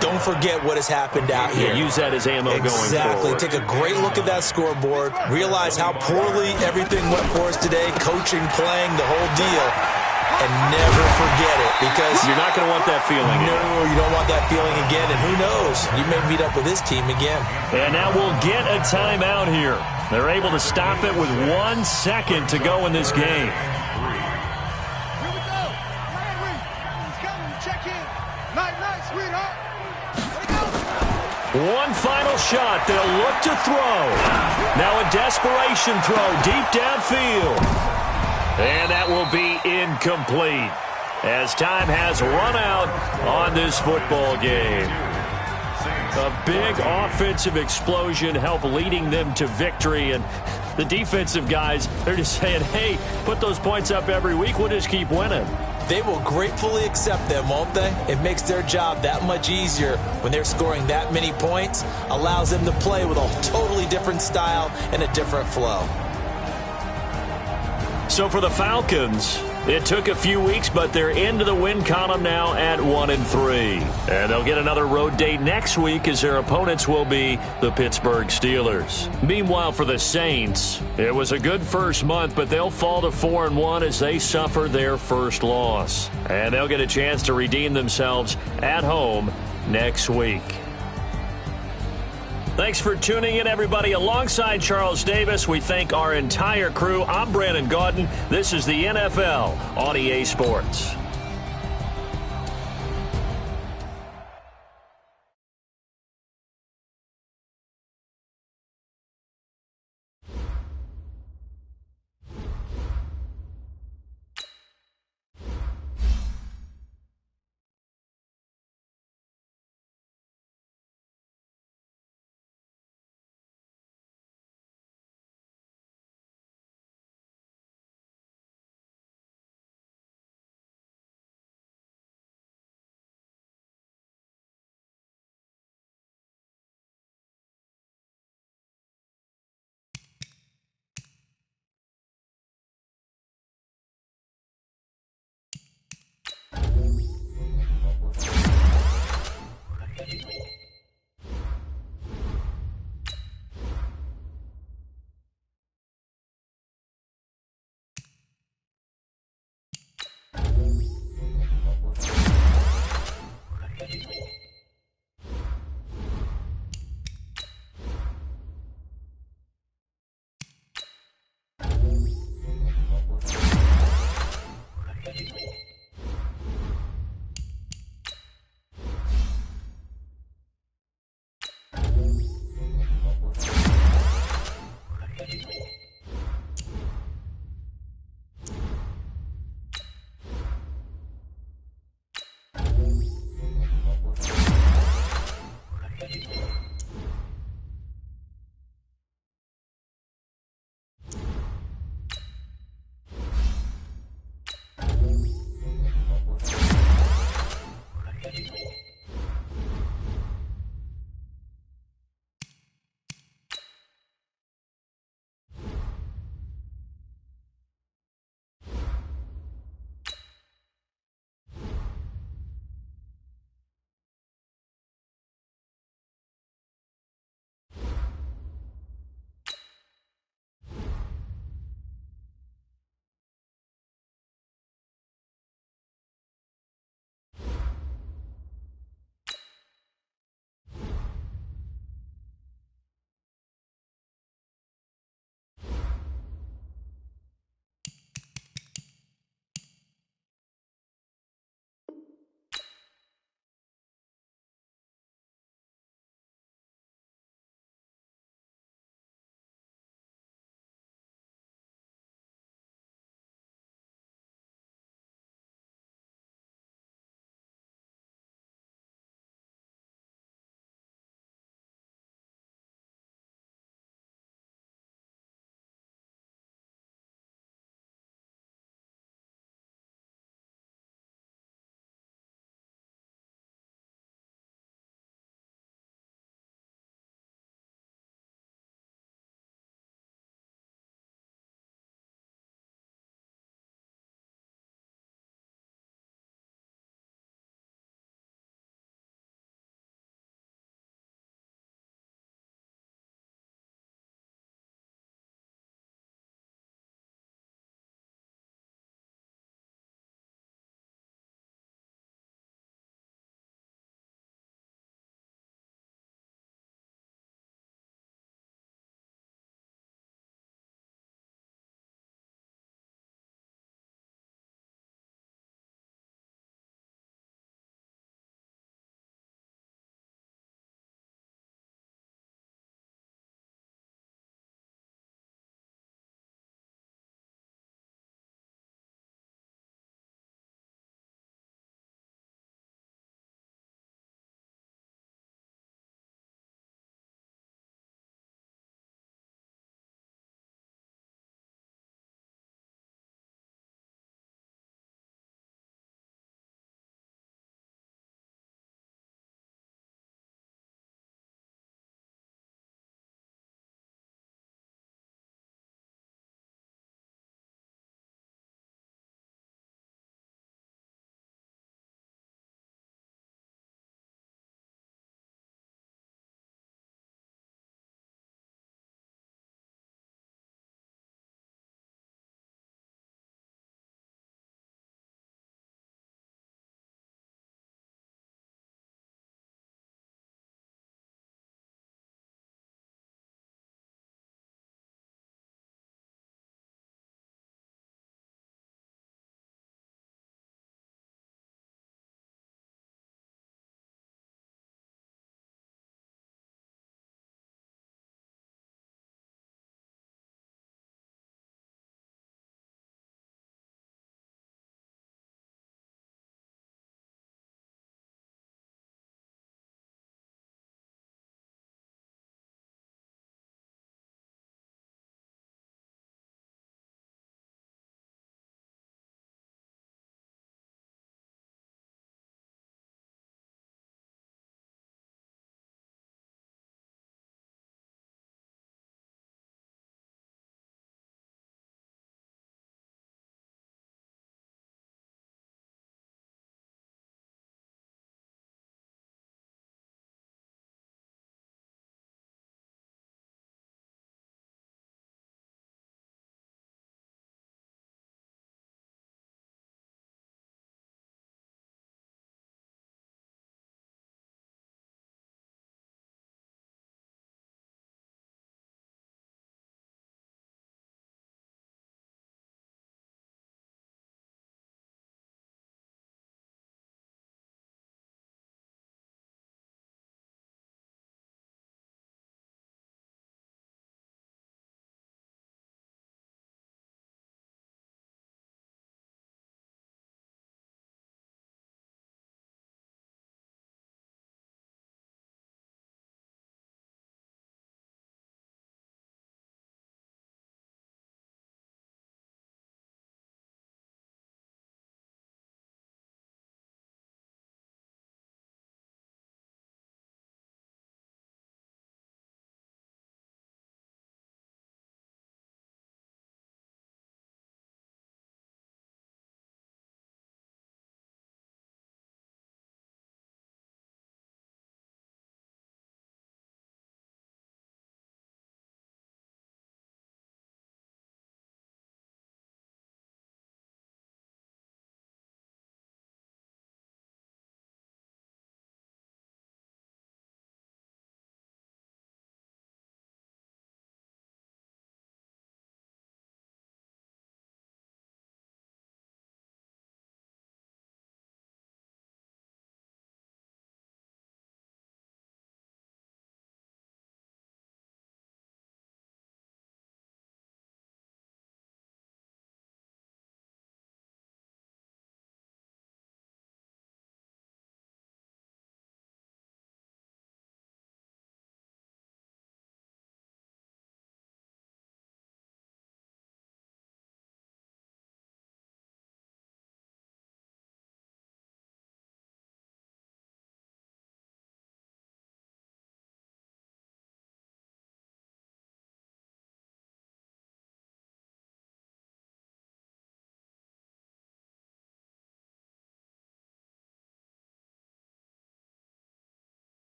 Don't forget what has happened out here. Yeah, use that as ammo going forward. Exactly. Take a great look at that scoreboard. Realize how poorly everything went for us today. Coaching, playing, the whole deal. And never forget it, because you're not going to want that feeling again. No, you don't want that feeling again, and who knows? You may meet up with this team again. And now we'll get a timeout here. They're able to stop it with 1 second to go in this game. Here we go. Larry, he's coming. Check in. Night, sweetheart. One final shot. They'll look to throw. Now a desperation throw deep downfield. And that will be incomplete as time has run out on this football game. A big offensive explosion helped leading them to victory. And the defensive guys, they're just saying, hey, put those points up every week. We'll just keep winning. They will gratefully accept them, won't they? It makes their job that much easier when they're scoring that many points. Allows them to play with a totally different style and a different flow. So for the Falcons, it took a few weeks, but they're into the win column now at 1-3. And they'll get another road date next week as their opponents will be the Pittsburgh Steelers. Meanwhile, for the Saints, it was a good first month, but they'll fall to 4-1 as they suffer their first loss. And they'll get a chance to redeem themselves at home next week. Thanks for tuning in, everybody. Alongside Charles Davis, we thank our entire crew. I'm Brandon Gaudin. This is the NFL on EA Sports.